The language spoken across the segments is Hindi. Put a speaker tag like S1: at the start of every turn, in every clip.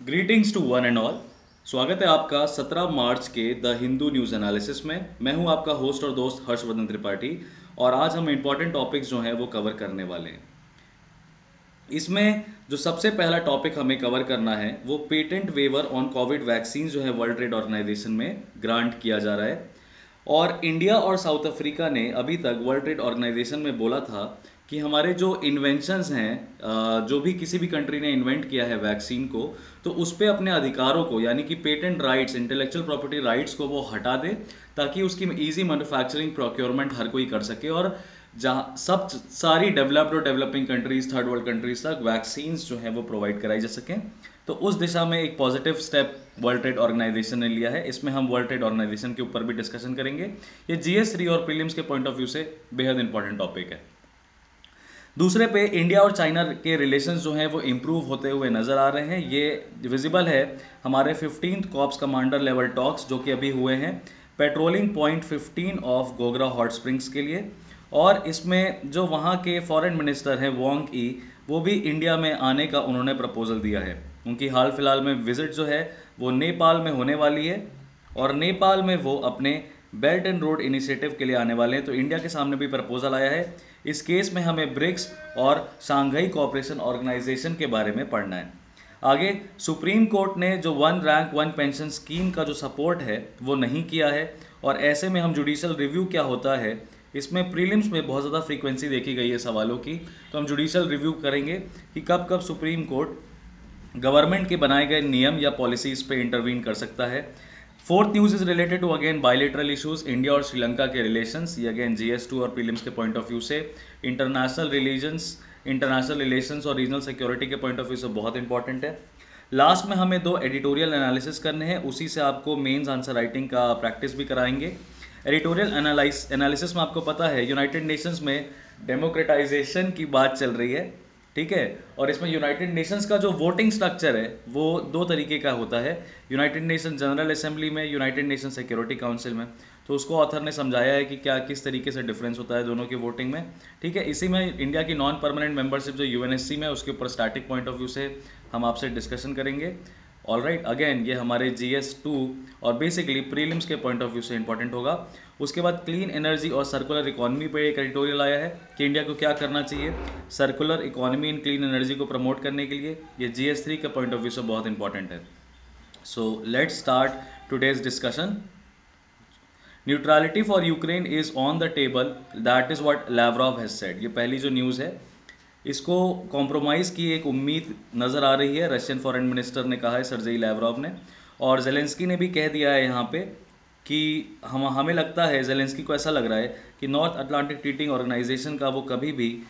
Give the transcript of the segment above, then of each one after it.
S1: Greetings to one and all. स्वागत है आपका 17 मार्च के द हिंदू न्यूज़ एनालिसिस में। मैं हूं आपका होस्ट और दोस्त हर्षवर्धन त्रिपाठी और आज हम इंपॉर्टेंट टॉपिक्स जो हैं वो कवर करने वाले हैं। इसमें जो सबसे पहला टॉपिक हमें कवर करना है वो patent waiver on covid vaccine जो है वर्ल्ड ट्रेड ऑर्गेनाइजेशन में ग्रांट किया जा रहा है। और इंडिया और साउथ अफ्रीका ने अभी तक वर्ल्ड ट्रेड ऑर्गेनाइजेशन में बोला था कि हमारे जो इन्वेंशंस हैं, जो भी किसी भी कंट्री ने इन्वेंट किया है वैक्सीन को, तो उस पर अपने अधिकारों को यानी कि patent rights, intellectual property rights को वो हटा दे ताकि उसकी इजी मैन्युफैक्चरिंग प्रोक्योरमेंट हर कोई कर सके और जहाँ सब सारी डेवलप्ड और developing countries, third world countries तक वैक्सीन जो है वो प्रोवाइड कराई जा सकें। तो उस दिशा में एक positive step world trade organisation ने लिया है। इसमें हम वर्ल्ड ट्रेड ऑर्गेनाइजेशन के ऊपर भी डिस्कशन करेंगे। ये जीएस3 और प्रीलिम्स के पॉइंट ऑफ व्यू से बेहद इंपॉर्टेंट टॉपिक है। दूसरे पे इंडिया और चाइना के रिलेशंस जो हैं वो इम्प्रूव होते हुए नज़र आ रहे हैं। ये विजिबल है हमारे 15th cops commander level talks जो कि अभी हुए हैं patrolling point 15 of Gogra hot springs के लिए। और इसमें जो वहाँ के फॉरेन मिनिस्टर हैं वोंग ई, वो भी इंडिया में आने का उन्होंने प्रपोजल दिया है। उनकी हाल फिलहाल में विजिट जो है वो नेपाल में होने वाली है और नेपाल में वो अपने बेल्ट एंड रोड इनिशिएटिव के लिए आने वाले हैं। तो इंडिया के सामने भी प्रपोजल आया है। इस केस में हमें ब्रिक्स और शांघाई कोऑपरेशन ऑर्गेनाइजेशन के बारे में पढ़ना है। आगे सुप्रीम कोर्ट ने जो one rank one pension scheme का जो सपोर्ट है वो नहीं किया है और ऐसे में हम जुडिशल रिव्यू क्या होता है, इसमें प्रीलिम्स में बहुत ज़्यादा फ्रीक्वेंसी देखी गई है सवालों की। तो हम जुडिशल रिव्यू करेंगे कि कब कब सुप्रीम कोर्ट गवर्नमेंट के बनाए गए नियम या पॉलिसीज़ पे इंटरवीन कर सकता है। Fourth news is related to again bilateral issues, India और श्रीलंका के रिलेशंस। ये अगेन जीएस2 और प्रीलिम्स के पॉइंट ऑफ व्यू से इंटरनेशनल रिलेशंस और रीजनल सिक्योरिटी के पॉइंट ऑफ व्यू से बहुत इंपॉर्टेंट है। लास्ट में हमें दो एडिटोरियल एनालिसिस करने हैं, उसी से आपको मेंस आंसर राइटिंग का प्रैक्टिस भी कराएंगे। एडिटोरियल एनालिसिस में आपको पता है यूनाइटेड नेशंस में डेमोक्रेटाइजेशन की बात चल रही है, ठीक है। और इसमें यूनाइटेड नेशंस का जो वोटिंग स्ट्रक्चर है वो दो तरीके का होता है, यूनाइटेड नेशन जनरल असेंबली में, यूनाइटेड नेशन सिक्योरिटी काउंसिल में। तो उसको ऑथर ने समझाया है कि क्या किस तरीके से डिफरेंस होता है दोनों की वोटिंग में, ठीक है। इसी में इंडिया की नॉन परमानेंट मेंबरशिप जो यूएनएससी में, उसके ऊपर स्टैटिक पॉइंट ऑफ व्यू से हम आपसे डिस्कशन करेंगे। ऑल राइट, अगेन ये हमारे GS2 और बेसिकली प्रीलिम्स के पॉइंट ऑफ व्यू से इंपॉर्टेंट होगा। उसके बाद क्लीन एनर्जी और सर्कुलर इकोनॉमी पे एक एडिटोरियल आया है कि इंडिया को क्या करना चाहिए circular economy in clean energy को प्रमोट करने के लिए। ये GS3 के पॉइंट ऑफ व्यू से बहुत इंपॉर्टेंट है। So let's start today's discussion. Neutrality for Ukraine is on the table, that is what Lavrov has said. ये पहली जो न्यूज़ है, इसको कॉम्प्रोमाइज़ की एक उम्मीद नज़र आ रही है, रशियन फॉरेन मिनिस्टर ने कहा है सर्जेई लैवरोव ने। और जेलेंस्की ने भी कह दिया है यहाँ पे कि हमें लगता है, जेलेंस्की को ऐसा लग रहा है कि नॉर्थ अटलांटिक ट्रीटिंग ऑर्गेनाइजेशन का वो कभी भी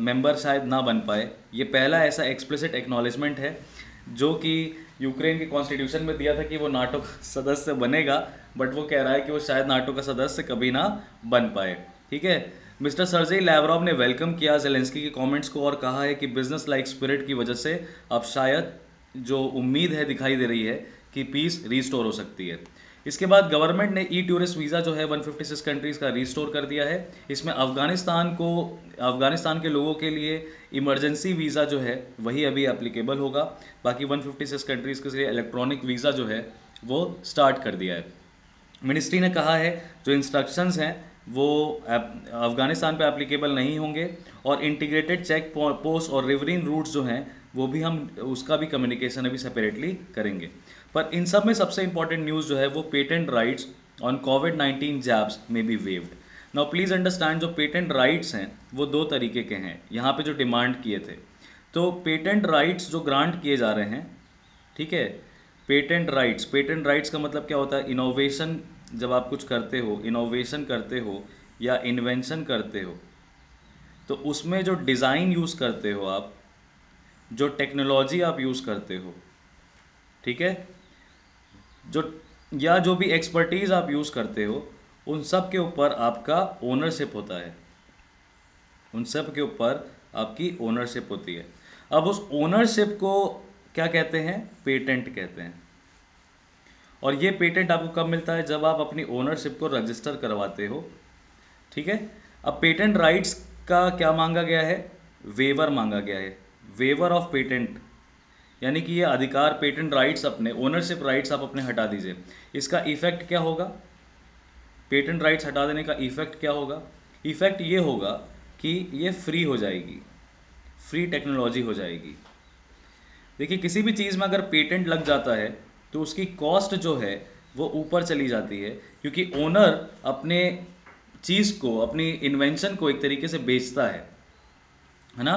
S1: मेंबर शायद ना बन पाए। ये पहला ऐसा एक्सप्लिसिट एक्नॉलेजमेंट है जो कि यूक्रेन के कॉन्स्टिट्यूशन में दिया था कि वो नाटो का सदस्य बनेगा, बट वो कह रहा है कि वो शायद नाटो का सदस्य कभी ना बन पाए, ठीक है। मिस्टर सर्जेई लैवरोव ने वेलकम किया जेलेंस्की के कमेंट्स को और कहा है कि बिजनेस लाइक स्पिरिट की वजह से अब शायद जो उम्मीद है दिखाई दे रही है कि पीस रीस्टोर हो सकती है। इसके बाद गवर्नमेंट ने ई टूरिस्ट वीज़ा जो है 156 कंट्रीज़ का रीस्टोर कर दिया है। इसमें अफ़गानिस्तान के लोगों के लिए इमरजेंसी वीज़ा जो है वही अभी एप्लीकेबल होगा। बाकी 156 कंट्रीज़ के लिए इलेक्ट्रॉनिक वीज़ा जो है वो स्टार्ट कर दिया है। मिनिस्ट्री ने कहा है जो इंस्ट्रक्शंस हैं वो अफ़गानिस्तान पे एप्लीकेबल नहीं होंगे और इंटीग्रेटेड चेक पोस्ट और रिवरिन रूट्स जो हैं वो भी हम उसका भी कम्युनिकेशन अभी सेपरेटली करेंगे। पर इन सब में सबसे इंपॉर्टेंट न्यूज़ जो है वो पेटेंट राइट्स ऑन कोविड-19 जैब्स में be waived. Now please understand, जो पेटेंट राइट्स हैं वो दो तरीके के हैं यहाँ पे जो डिमांड किए थे। तो पेटेंट राइट्स जो ग्रांट किए जा रहे हैं, ठीक है, पेटेंट राइट्स का मतलब क्या होता है, इनोवेशन। जब आप कुछ करते हो, इनोवेशन करते हो या इन्वेंशन करते हो, तो उसमें जो डिज़ाइन यूज़ करते हो आप, जो टेक्नोलॉजी आप यूज़ करते हो, ठीक है, जो या जो भी एक्सपर्टीज़ आप यूज़ करते हो, उन सब के ऊपर आपका ओनरशिप होता है, उन सब के ऊपर आपकी ओनरशिप होती है। अब उस ओनरशिप को क्या कहते हैं, पेटेंट कहते हैं। और ये पेटेंट आपको कब मिलता है, जब आप अपनी ओनरशिप को रजिस्टर करवाते हो, ठीक है। अब पेटेंट राइट्स का क्या मांगा गया है, वेवर मांगा गया है, वेवर ऑफ पेटेंट। यानी कि ये अधिकार, पेटेंट राइट्स, अपने ओनरशिप राइट्स आप अपने हटा दीजिए। इसका इफेक्ट क्या होगा? पेटेंट राइट्स हटा देने का इफेक्ट क्या होगा? इफेक्ट ये होगा कि ये फ्री हो जाएगी, फ्री टेक्नोलॉजी हो जाएगी। देखिए, किसी भी चीज़ में अगर पेटेंट लग जाता है तो उसकी कॉस्ट जो है वो ऊपर चली जाती है, क्योंकि ओनर अपने चीज़ को, अपनी इन्वेंशन को एक तरीके से बेचता है ना।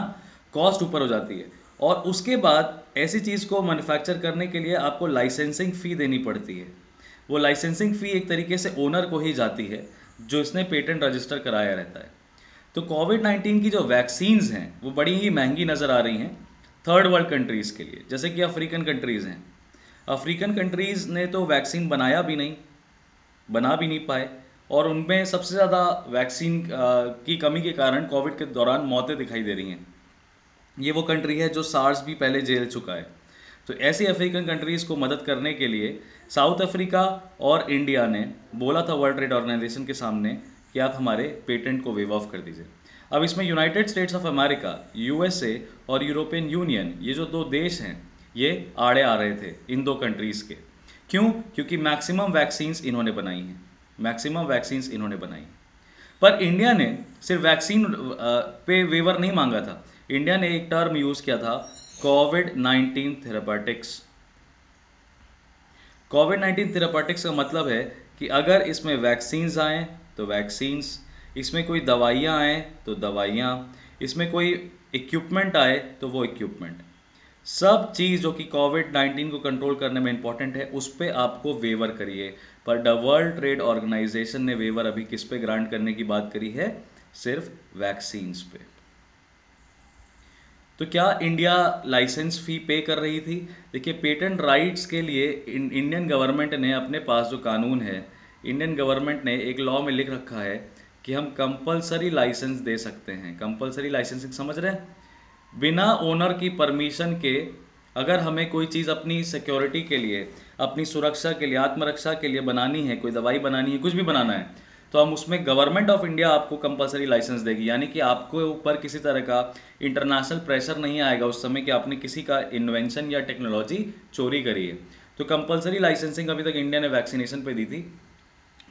S1: कॉस्ट ऊपर हो जाती है, और उसके बाद ऐसी चीज़ को मैन्युफैक्चर करने के लिए आपको लाइसेंसिंग फ़ी देनी पड़ती है। वो लाइसेंसिंग फ़ी एक तरीके से ओनर को ही जाती है, जो इसने पेटेंट रजिस्टर कराया रहता है। तो कोविड-19 की जो वैक्सीन्स हैं वो बड़ी ही महंगी नज़र आ रही हैं थर्ड वर्ल्ड कंट्रीज़ के लिए, जैसे कि अफ्रीकन कंट्रीज़ हैं। अफ्रीकन कंट्रीज़ ने तो वैक्सीन बनाया भी नहीं, बना भी नहीं पाए, और उनमें सबसे ज़्यादा वैक्सीन की कमी के कारण कोविड के दौरान मौतें दिखाई दे रही हैं। ये वो कंट्री है जो सार्स भी पहले झेल चुका है। तो ऐसी अफ्रीकन कंट्रीज़ को मदद करने के लिए साउथ अफ्रीका और इंडिया ने बोला था वर्ल्ड ट्रेड ऑर्गेनाइजेशन के सामने कि आप हमारे पेटेंट को वेव ऑफ कर दीजिए। अब इसमें United states of America, USA और यूरोपियन यूनियन, ये जो दो देश हैं, ये आड़े आ रहे थे इन दो कंट्रीज़ के। क्यों? क्योंकि मैक्सिमम वैक्सीन्स इन्होंने बनाई हैं, मैक्सिमम वैक्सीन्स इन्होंने बनाई। पर इंडिया ने सिर्फ वैक्सीन पे वेवर नहीं मांगा था। इंडिया ने एक टर्म यूज़ किया था, कोविड-19 थेरापेटिक्स। कोविड-19 थेरापेटिक्स का मतलब है कि अगर इसमें वैक्सीन्स आएँ तो वैक्सीन्स, इसमें कोई दवाइयाँ आएँ तो दवाइयाँ, इसमें कोई इक्विपमेंट आए तो वो इक्विपमेंट, सब चीज़ जो कि कोविड-19 को कंट्रोल करने में इंपॉर्टेंट है, उस पर आपको वेवर करिए। पर द वर्ल्ड ट्रेड ऑर्गेनाइजेशन ने वेवर अभी किस पे ग्रांट करने की बात करी है? सिर्फ वैक्सीन्स पे। तो क्या इंडिया लाइसेंस फ़ी पे कर रही थी? देखिए, पेटेंट राइट्स के लिए इंडियन गवर्नमेंट ने अपने पास जो कानून है, इंडियन गवर्नमेंट ने एक लॉ में लिख रखा है कि हम कंपलसरी लाइसेंस दे सकते हैं। कंपलसरी लाइसेंसिंग समझ रहे हैं? बिना ओनर की परमिशन के अगर हमें कोई चीज़ अपनी सिक्योरिटी के लिए, अपनी सुरक्षा के लिए, आत्मरक्षा के लिए बनानी है, कोई दवाई बनानी है, कुछ भी बनाना है, तो हम उसमें गवर्नमेंट ऑफ इंडिया आपको कंपलसरी लाइसेंस देगी। यानी कि आपको ऊपर किसी तरह का इंटरनेशनल प्रेशर नहीं आएगा उस समय कि आपने किसी का इन्वेंशन या टेक्नोलॉजी चोरी करी है। तो कंपलसरी लाइसेंसिंग अभी तक इंडिया ने वैक्सीनेशन पे दी थी।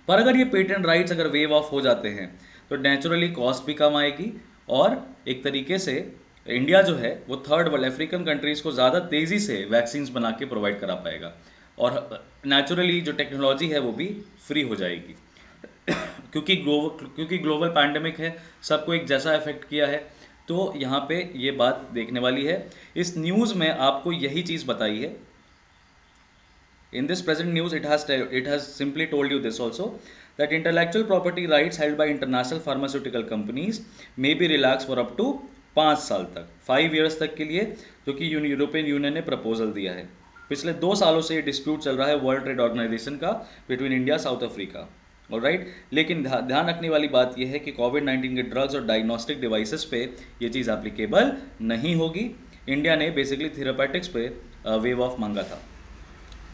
S1: पर अगर ये पेटेंट राइट्स अगर वेव ऑफ हो जाते हैं तो नेचुरली कॉस्ट भी कम आएगी, और एक तरीके से इंडिया जो है वो थर्ड वर्ल्ड अफ्रीकन कंट्रीज़ को ज़्यादा तेज़ी से वैक्सीन्स बना के प्रोवाइड करा पाएगा, और नेचुरली जो टेक्नोलॉजी है वो भी फ्री हो जाएगी। क्योंकि ग्लोबल पैंडेमिक है, सबको एक जैसा इफेक्ट किया है, तो यहाँ पे ये बात देखने वाली है। इस न्यूज़ में आपको यही चीज़ बताई है। In this present news, it has simply told you this also, that intellectual property rights held by international pharmaceutical companies may be relaxed for up to 5 साल तक, 5 years तक के लिए, जो कि यूरोपियन यूनियन ने प्रपोजल दिया है। पिछले 2 सालों से ये डिस्प्यूट चल रहा है वर्ल्ड ट्रेड ऑर्गेनाइजेशन का between India south Africa. Alright, लेकिन ध्यान रखने वाली बात यह है कि कोविड-19 के ड्रग्स और डायग्नोस्टिक डिवाइसेस पे ये चीज़ एप्लीकेबल नहीं होगी। इंडिया ने बेसिकली थेरापेटिक्स पे वेव ऑफ मांगा था।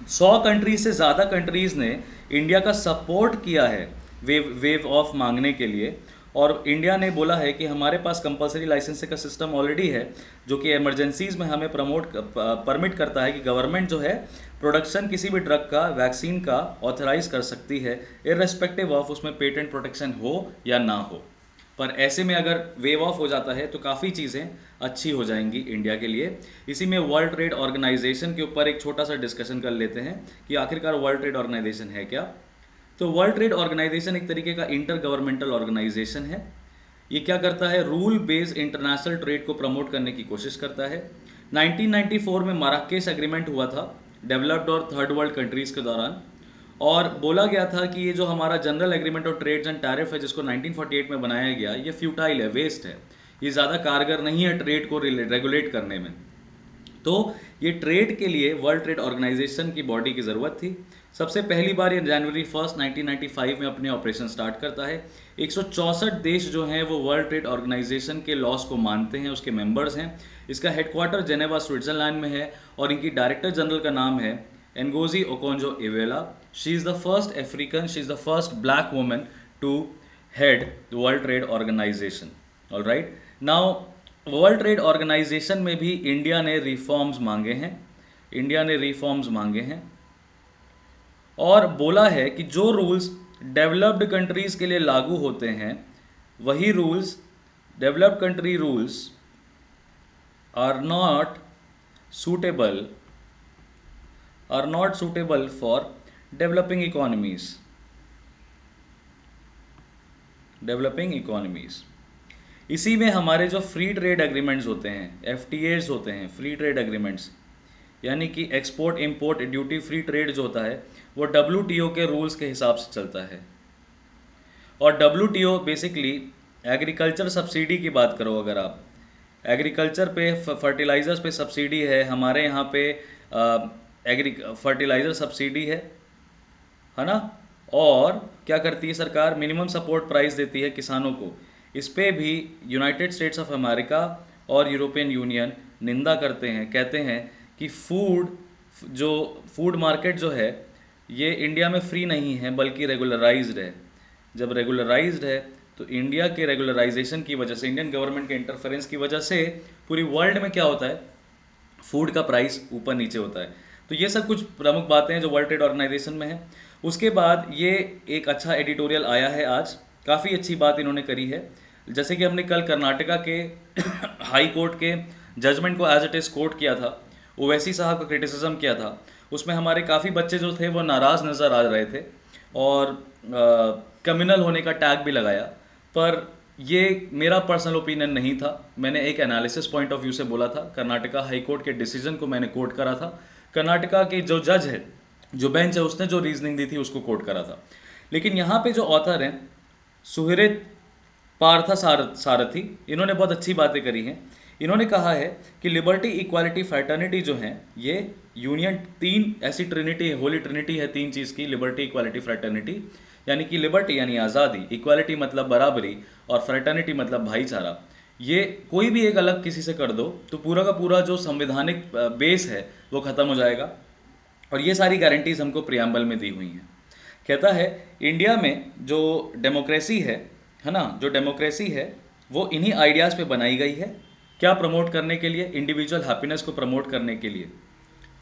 S1: 100 कंट्रीज से ज़्यादा कंट्रीज़ ने इंडिया का सपोर्ट किया है वेव ऑफ मांगने के लिए, और इंडिया ने बोला है कि हमारे पास कंपलसरी लाइसेंसिंग का सिस्टम ऑलरेडी है, जो कि इमरजेंसीज़ में हमें परमिट करता है कि गवर्नमेंट जो है प्रोडक्शन किसी भी ड्रग का, वैक्सीन का ऑथराइज कर सकती है, इररेस्पेक्टिव ऑफ उसमें पेटेंट प्रोटेक्शन हो या ना हो। पर ऐसे में अगर वेव ऑफ हो जाता है तो काफ़ी चीज़ें अच्छी हो जाएंगी इंडिया के लिए। इसी में वर्ल्ड ट्रेड ऑर्गेनाइजेशन के ऊपर एक छोटा सा डिस्कशन कर लेते हैं कि आखिरकार वर्ल्ड ट्रेड ऑर्गेनाइजेशन है क्या। तो वर्ल्ड ट्रेड ऑर्गेनाइजेशन एक तरीके का इंटर गवर्नमेंटल ऑर्गेनाइजेशन है। ये क्या करता है? रूल बेस्ड इंटरनेशनल ट्रेड को प्रमोट करने की कोशिश करता है। 1994 में माराकेश एग्रीमेंट हुआ था डेवलप्ड और थर्ड वर्ल्ड कंट्रीज़ के दौरान, और बोला गया था कि ये जो हमारा general agreement of trades and tariff है, जिसको 1948 में बनाया गया, ये फ्यूटाइल है, वेस्ट है, ये ज़्यादा कारगर नहीं है ट्रेड को रेगुलेट करने में। तो ये ट्रेड के लिए वर्ल्ड ट्रेड ऑर्गेनाइजेशन की बॉडी की ज़रूरत थी। सबसे पहली बार ये जनवरी 1 1995 में अपने ऑपरेशन स्टार्ट करता है। 164 देश जो हैं वो वर्ल्ड ट्रेड ऑर्गेनाइजेशन के लॉस को मानते हैं, उसके मेंबर्स हैं। इसका हेडक्वार्टर जेनेवा स्विट्जरलैंड में है, और इनकी डायरेक्टर जनरल का नाम है Ngozi Okonjo Iweala. She is the first African, she is the first black woman to head the World trade Organization. All right, now World trade organisation में भी इंडिया ने रिफॉर्म्स मांगे हैं, इंडिया ने रिफॉर्म्स मांगे हैं और बोला है कि जो रूल्स डेवलप्ड कंट्रीज़ के लिए लागू होते हैं वही rules, developed country rules are not suitable are not suitable for developing economies, developing economies. इसी में हमारे जो फ्री ट्रेड एग्रीमेंट्स होते हैं, एफटीएज होते हैं, फ्री ट्रेड एग्रीमेंट्स, यानी कि export import duty free trade जो होता है वो डब्ल्यूटीओ के रूल्स के हिसाब से चलता है। और डब्ल्यूटीओ बेसिकली एग्रीकल्चर सब्सिडी की बात करो, अगर आप एग्रीकल्चर पे फर्टिलाइज़र्स पे सब्सिडी है, हमारे यहाँ पे फर्टिलाइज़र सब्सिडी है ना। और क्या करती है सरकार, मिनिमम सपोर्ट प्राइस देती है किसानों को। इस पे भी यूनाइटेड स्टेट्स ऑफ अमेरिका और यूरोपियन यूनियन निंदा करते हैं, कहते हैं कि फूड मार्केट जो है ये इंडिया में फ्री नहीं है बल्कि रेगुलराइज्ड है। जब रेगुलराइज्ड है तो इंडिया के रेगुलराइजेशन की वजह से, इंडियन गवर्नमेंट के इंटरफेरेंस की वजह से पूरी वर्ल्ड में क्या होता है, फूड का प्राइस ऊपर नीचे होता है। तो ये सब कुछ प्रमुख बातें हैं जो वर्ल्ड ट्रेड ऑर्गेनाइजेशन में है। उसके बाद ये एक अच्छा एडिटोरियल आया है आज, काफ़ी अच्छी बात इन्होंने करी है। जैसे कि हमने कल कर्नाटका के हाई कोर्ट के जजमेंट को एज इट इज़ कोट किया था, ओवैसी साहब का क्रिटिसिज्म किया था, उसमें हमारे काफ़ी बच्चे जो थे वो नाराज़ नज़र आ रहे थे और कम्युनल होने का टैग भी लगाया। पर ये मेरा पर्सनल ओपिनियन नहीं था, मैंने एक एनालिसिस पॉइंट ऑफ व्यू से बोला था। कर्नाटका हाई कोर्ट के डिसीजन को मैंने कोट करा था, कर्नाटका के जो जज है, जो बेंच है, उसने जो रीजनिंग दी थी उसको कोट करा था। लेकिन यहाँ पे जो ऑथर हैं सुहृद पार्था सारथी, इन्होंने बहुत अच्छी बातें करी हैं। इन्होंने कहा है कि लिबर्टी इक्वालिटी फ्रैटर्निटी जो हैं ये यूनियन, तीन ऐसी ट्रिनिटी है, होली ट्रिनिटी है तीन चीज़ की, लिबर्टी इक्वालिटी फ्रैटर्निटी। यानी कि लिबर्टी यानी आज़ादी, इक्वालिटी मतलब बराबरी और फ्रैटर्निटी मतलब भाईचारा। ये कोई भी एक अलग किसी से कर दो तो पूरा का पूरा जो संवैधानिक बेस है वो ख़त्म हो जाएगा। और ये सारी गारंटीज हमको प्रियम्बल में दी हुई हैं। कहता है इंडिया में जो डेमोक्रेसी है ना, जो डेमोक्रेसी है वो इन्हीं आइडियाज़ पे बनाई गई है। क्या प्रमोट करने के लिए, इंडिविजुअल हैप्पीनेस को प्रमोट करने के लिए।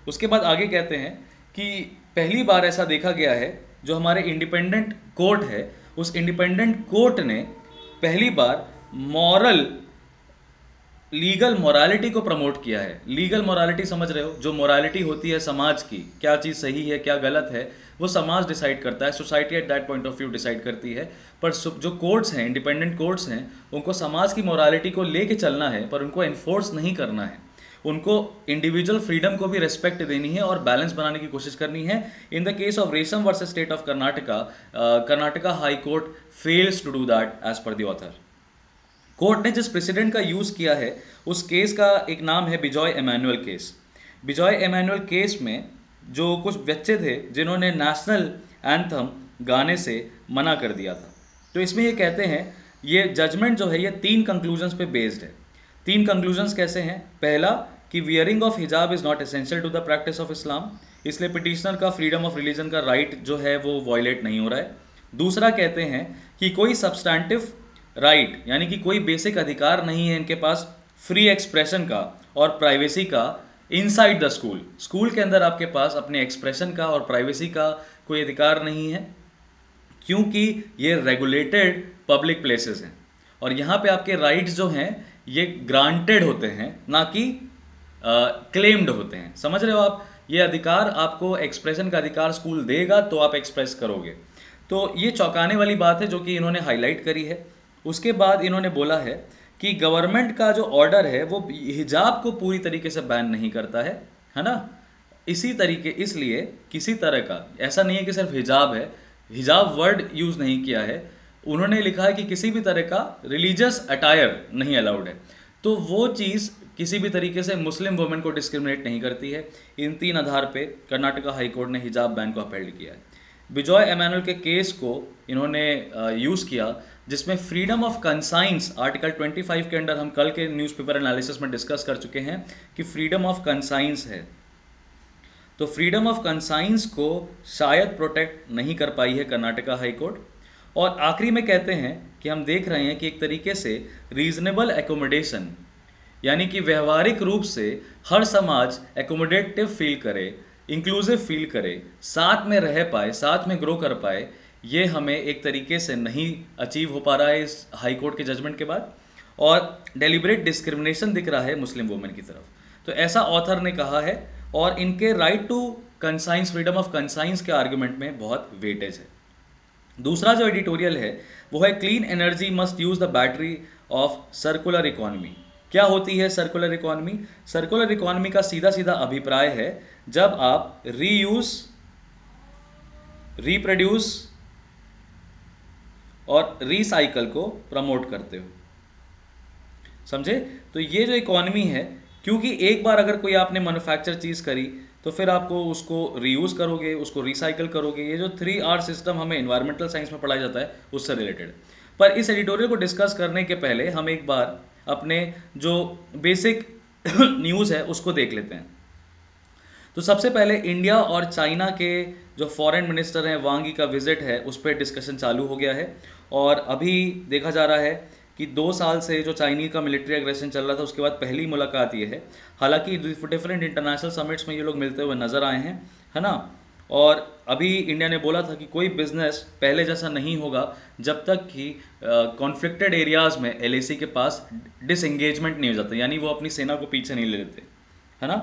S1: उसके बाद आगे कहते हैं कि पहली बार ऐसा देखा गया है, जो हमारे इंडिपेंडेंट कोर्ट है उस इंडिपेंडेंट कोर्ट ने पहली बार लीगल मोरालिटी को प्रमोट किया है। लीगल मोरालिटी समझ रहे हो, जो मोरालिटी होती है समाज की, क्या चीज़ सही है क्या गलत है वो समाज डिसाइड करता है, society at that point of view decide करती है। पर जो कोर्ट्स हैं, इंडिपेंडेंट कोर्ट्स हैं, उनको समाज की मोरालिटी को लेके चलना है पर उनको एनफोर्स नहीं करना है। उनको इंडिविजुअल फ्रीडम को भी रेस्पेक्ट देनी है और बैलेंस बनाने की कोशिश करनी है। In the case of Resham versus state of Karnataka, Karnataka high court fails to do that as per the author. Court ने जिस प्रेसिडेंट का यूज़ किया है उस केस का एक नाम है Bijoy Emmanuel case. Bijoy Emmanuel case में जो कुछ बच्चे थे जिन्होंने नेशनल एंथम गाने से मना कर दिया था, तो इसमें ये कहते हैं, ये जजमेंट जो है ये 3 कंक्लूजन्स पे बेस्ड है। 3 कंक्लूजन्स कैसे हैं? पहला कि wearing of hijab is not essential to the practice of Islam, इसलिए पिटिशनर का फ्रीडम ऑफ रिलीजन का राइट जो है वो वॉयलेट नहीं हो रहा है। दूसरा कहते हैं कि कोई सब्सटैंटिव राइट यानी कि कोई बेसिक अधिकार नहीं है इनके पास फ्री एक्सप्रेशन का और प्राइवेसी का इनसाइड द स्कूल। स्कूल के अंदर आपके पास अपने एक्सप्रेशन का और प्राइवेसी का कोई अधिकार नहीं है, क्योंकि ये रेगुलेटेड पब्लिक प्लेसेस हैं और यहाँ पे आपके राइट्स जो हैं ये ग्रांटेड होते हैं, ना कि क्लेम्ड होते हैं। समझ रहे हो आप? ये अधिकार आपको, एक्सप्रेशन का अधिकार स्कूल देगा तो आप एक्सप्रेस करोगे। तो ये चौंकाने वाली बात है जो कि इन्होंने हाईलाइट करी है। उसके बाद इन्होंने बोला है कि गवर्नमेंट का जो ऑर्डर है वो हिजाब को पूरी तरीके से बैन नहीं करता है ना। इसी तरीके, इसलिए किसी तरह का ऐसा नहीं है कि सिर्फ हिजाब है, हिजाब वर्ड यूज़ नहीं किया है, उन्होंने लिखा है कि किसी भी तरह का रिलीजियस अटायर नहीं अलाउड है। तो वो चीज़ किसी भी तरीके से मुस्लिम वुमेन को डिस्क्रिमिनेट नहीं करती है। इन 3 आधार पे कर्नाटका हाई कोर्ट ने हिजाब बैन को अपहेल्ड किया है। बिजॉय एमैनुअल के केस को इन्होंने यूज़ किया, जिसमें फ्रीडम ऑफ कंसाइंस आर्टिकल 25 के अंडर हम कल के न्यूज़पेपर एनालिसिस में डिस्कस कर चुके हैं कि फ्रीडम ऑफ कंसाइंस है। तो फ्रीडम ऑफ कंसाइंस को शायद प्रोटेक्ट नहीं कर पाई है कर्नाटका हाई कोर्ट। और आखिरी में कहते हैं कि हम देख रहे हैं कि एक तरीके से रीजनेबल एकोमोडेशन यानी कि व्यवहारिक रूप से हर समाज एकोमोडेटिव फील करे, इंक्लूसिव फील करे, साथ में रह पाए, साथ में ग्रो कर पाए, ये हमें एक तरीके से नहीं अचीव हो पा रहा है इस हाई कोर्ट के जजमेंट के बाद। और डेलिब्रेट डिस्क्रिमिनेशन दिख रहा है मुस्लिम वुमेन की तरफ। तो ऐसा ऑथर ने कहा है, और इनके right to conscience, freedom of conscience के आर्गुमेंट में बहुत वेटेज है। दूसरा जो एडिटोरियल है वो है clean energy must use the battery of circular economy. क्या होती है सर्कुलर इकोनॉमी? सर्कुलर इकोनॉमी का सीधा सीधा अभिप्राय है जब आप रीयूज, रिप्रोड्यूस और रिसाइकल को प्रमोट करते हो। समझे? तो ये जो इकोनॉमी है, क्योंकि एक बार अगर कोई आपने मैन्युफैक्चर चीज़ करी तो फिर आपको उसको रीयूज़ करोगे, उसको रिसाइकल करोगे। ये जो 3R सिस्टम हमें इन्वायरमेंटल साइंस में पढ़ाया जाता है उससे रिलेटेड। पर इस एडिटोरियल को डिस्कस करने के पहले हम एक बार अपने जो बेसिक न्यूज़ है उसको देख लेते हैं। तो सबसे पहले इंडिया और चाइना के जो फॉरेन मिनिस्टर हैं वांग यी का विजिट है उस पर डिस्कशन चालू हो गया है। और अभी देखा जा रहा है कि 2 साल से जो चाइनीज का मिलिट्री एग्रेशन चल रहा था उसके बाद पहली मुलाकात ये है। हालांकि डिफरेंट इंटरनेशनल समिट्स में ये लोग मिलते हुए नजर आए हैं, है ना। और अभी इंडिया ने बोला था कि कोई बिजनेस पहले जैसा नहीं होगा जब तक कि कॉन्फ्लिक्टेड एरियाज में एलएसी के पास डिसएंगेजमेंट नहीं हो जाता, यानी वो अपनी सेना को पीछे नहीं ले लेते, है ना।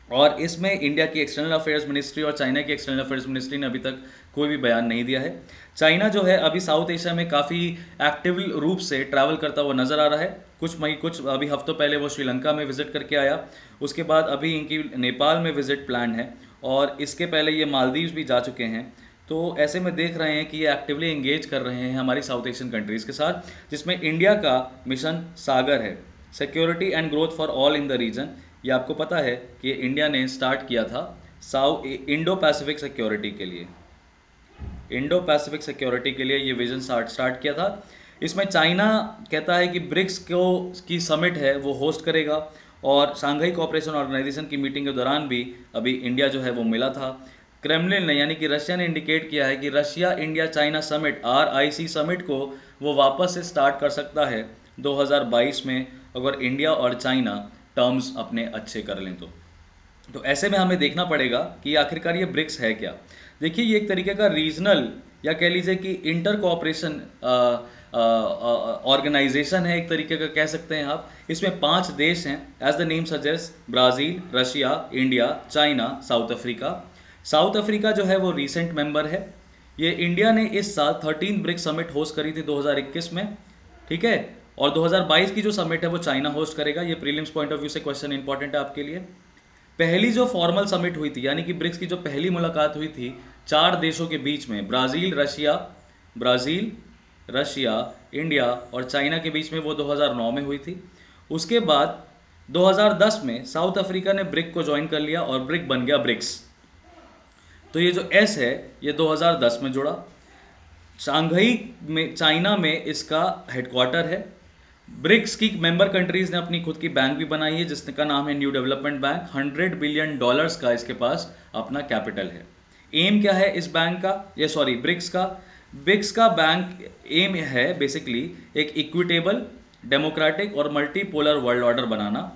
S1: और इसमें इंडिया की एक्सटर्नल अफेयर्स मिनिस्ट्री और चाइना की एक्सटर्नल अफेयर्स मिनिस्ट्री ने अभी तक कोई भी बयान नहीं दिया है। चाइना जो है अभी साउथ एशिया में काफ़ी एक्टिव रूप से ट्रैवल करता हुआ नजर आ रहा है। कुछ अभी हफ्तों पहले वो श्रीलंका में विजिट करके आया, उसके बाद अभी इनकी नेपाल में विजिट प्लान है, और इसके पहले ये मालदीव्स भी जा चुके हैं। तो ऐसे में देख रहे हैं कि ये एक्टिवली एंगेज कर रहे हैं हमारी साउथ एशियन कंट्रीज़ के साथ, जिसमें इंडिया का मिशन सागर है, security and growth for all in the region. ये आपको पता है कि इंडिया ने स्टार्ट किया था इंडो पैसिफिक सिक्योरिटी के लिए, इंडो पैसिफिक सिक्योरिटी के लिए ये विजन स्टार्ट किया था। इसमें चाइना कहता है कि ब्रिक्स की समिट है वो होस्ट करेगा, और शांघाई कोऑपरेशन ऑर्गेनाइजेशन की मीटिंग के दौरान भी अभी इंडिया जो है वो मिला था। क्रेमलिन ने यानी कि रशिया ने इंडिकेट किया है कि Russia India China summit RIC summit को वो वापस से स्टार्ट कर सकता है 2022 में, अगर इंडिया और चाइना टर्म्स अपने अच्छे कर लें तो ऐसे में हमें देखना पड़ेगा कि आखिरकार ये ब्रिक्स है क्या। देखिए ये एक तरीके का रीजनल या कह लीजिए कि इंटर कोऑपरेशन ऑर्गेनाइजेशन है, एक तरीके का कह सकते हैं आप। इसमें 5 देश हैं as the name suggest, Brazil, Russia, India, China, South Africa. South Africa जो है वो रीसेंट मेंबर है। ये इंडिया ने इस साल 13 ब्रिक्स समिट होस्ट करी थी 2021 में, ठीक है। और 2022 की जो समिट है वो चाइना होस्ट करेगा। ये प्रीलिम्स पॉइंट ऑफ व्यू से क्वेश्चन इंपॉर्टेंट है आपके लिए। पहली जो फॉर्मल समिट हुई थी, यानी कि ब्रिक्स की जो पहली मुलाकात हुई थी 4 देशों के बीच में, ब्राज़ील, रशिया, इंडिया और चाइना के बीच में, वो 2009 में हुई थी। उसके बाद 2010 में साउथ अफ्रीका ने ब्रिक को ज्वाइन कर लिया और ब्रिक बन गया ब्रिक्स। तो ये जो S है ये 2010 में जुड़ा। शांघाई में चाइना में इसका हेडक्वार्टर है। ब्रिक्स की मेंबर कंट्रीज ने अपनी खुद की बैंक भी बनाई है जिसका नाम है न्यू डेवलपमेंट बैंक। $100 बिलियन का इसके पास अपना कैपिटल है। एम क्या है इस बैंक का, ये सॉरी ब्रिक्स का बैंक एम है बेसिकली एक इक्विटेबल, डेमोक्रेटिक और मल्टीपोलर वर्ल्ड ऑर्डर बनाना।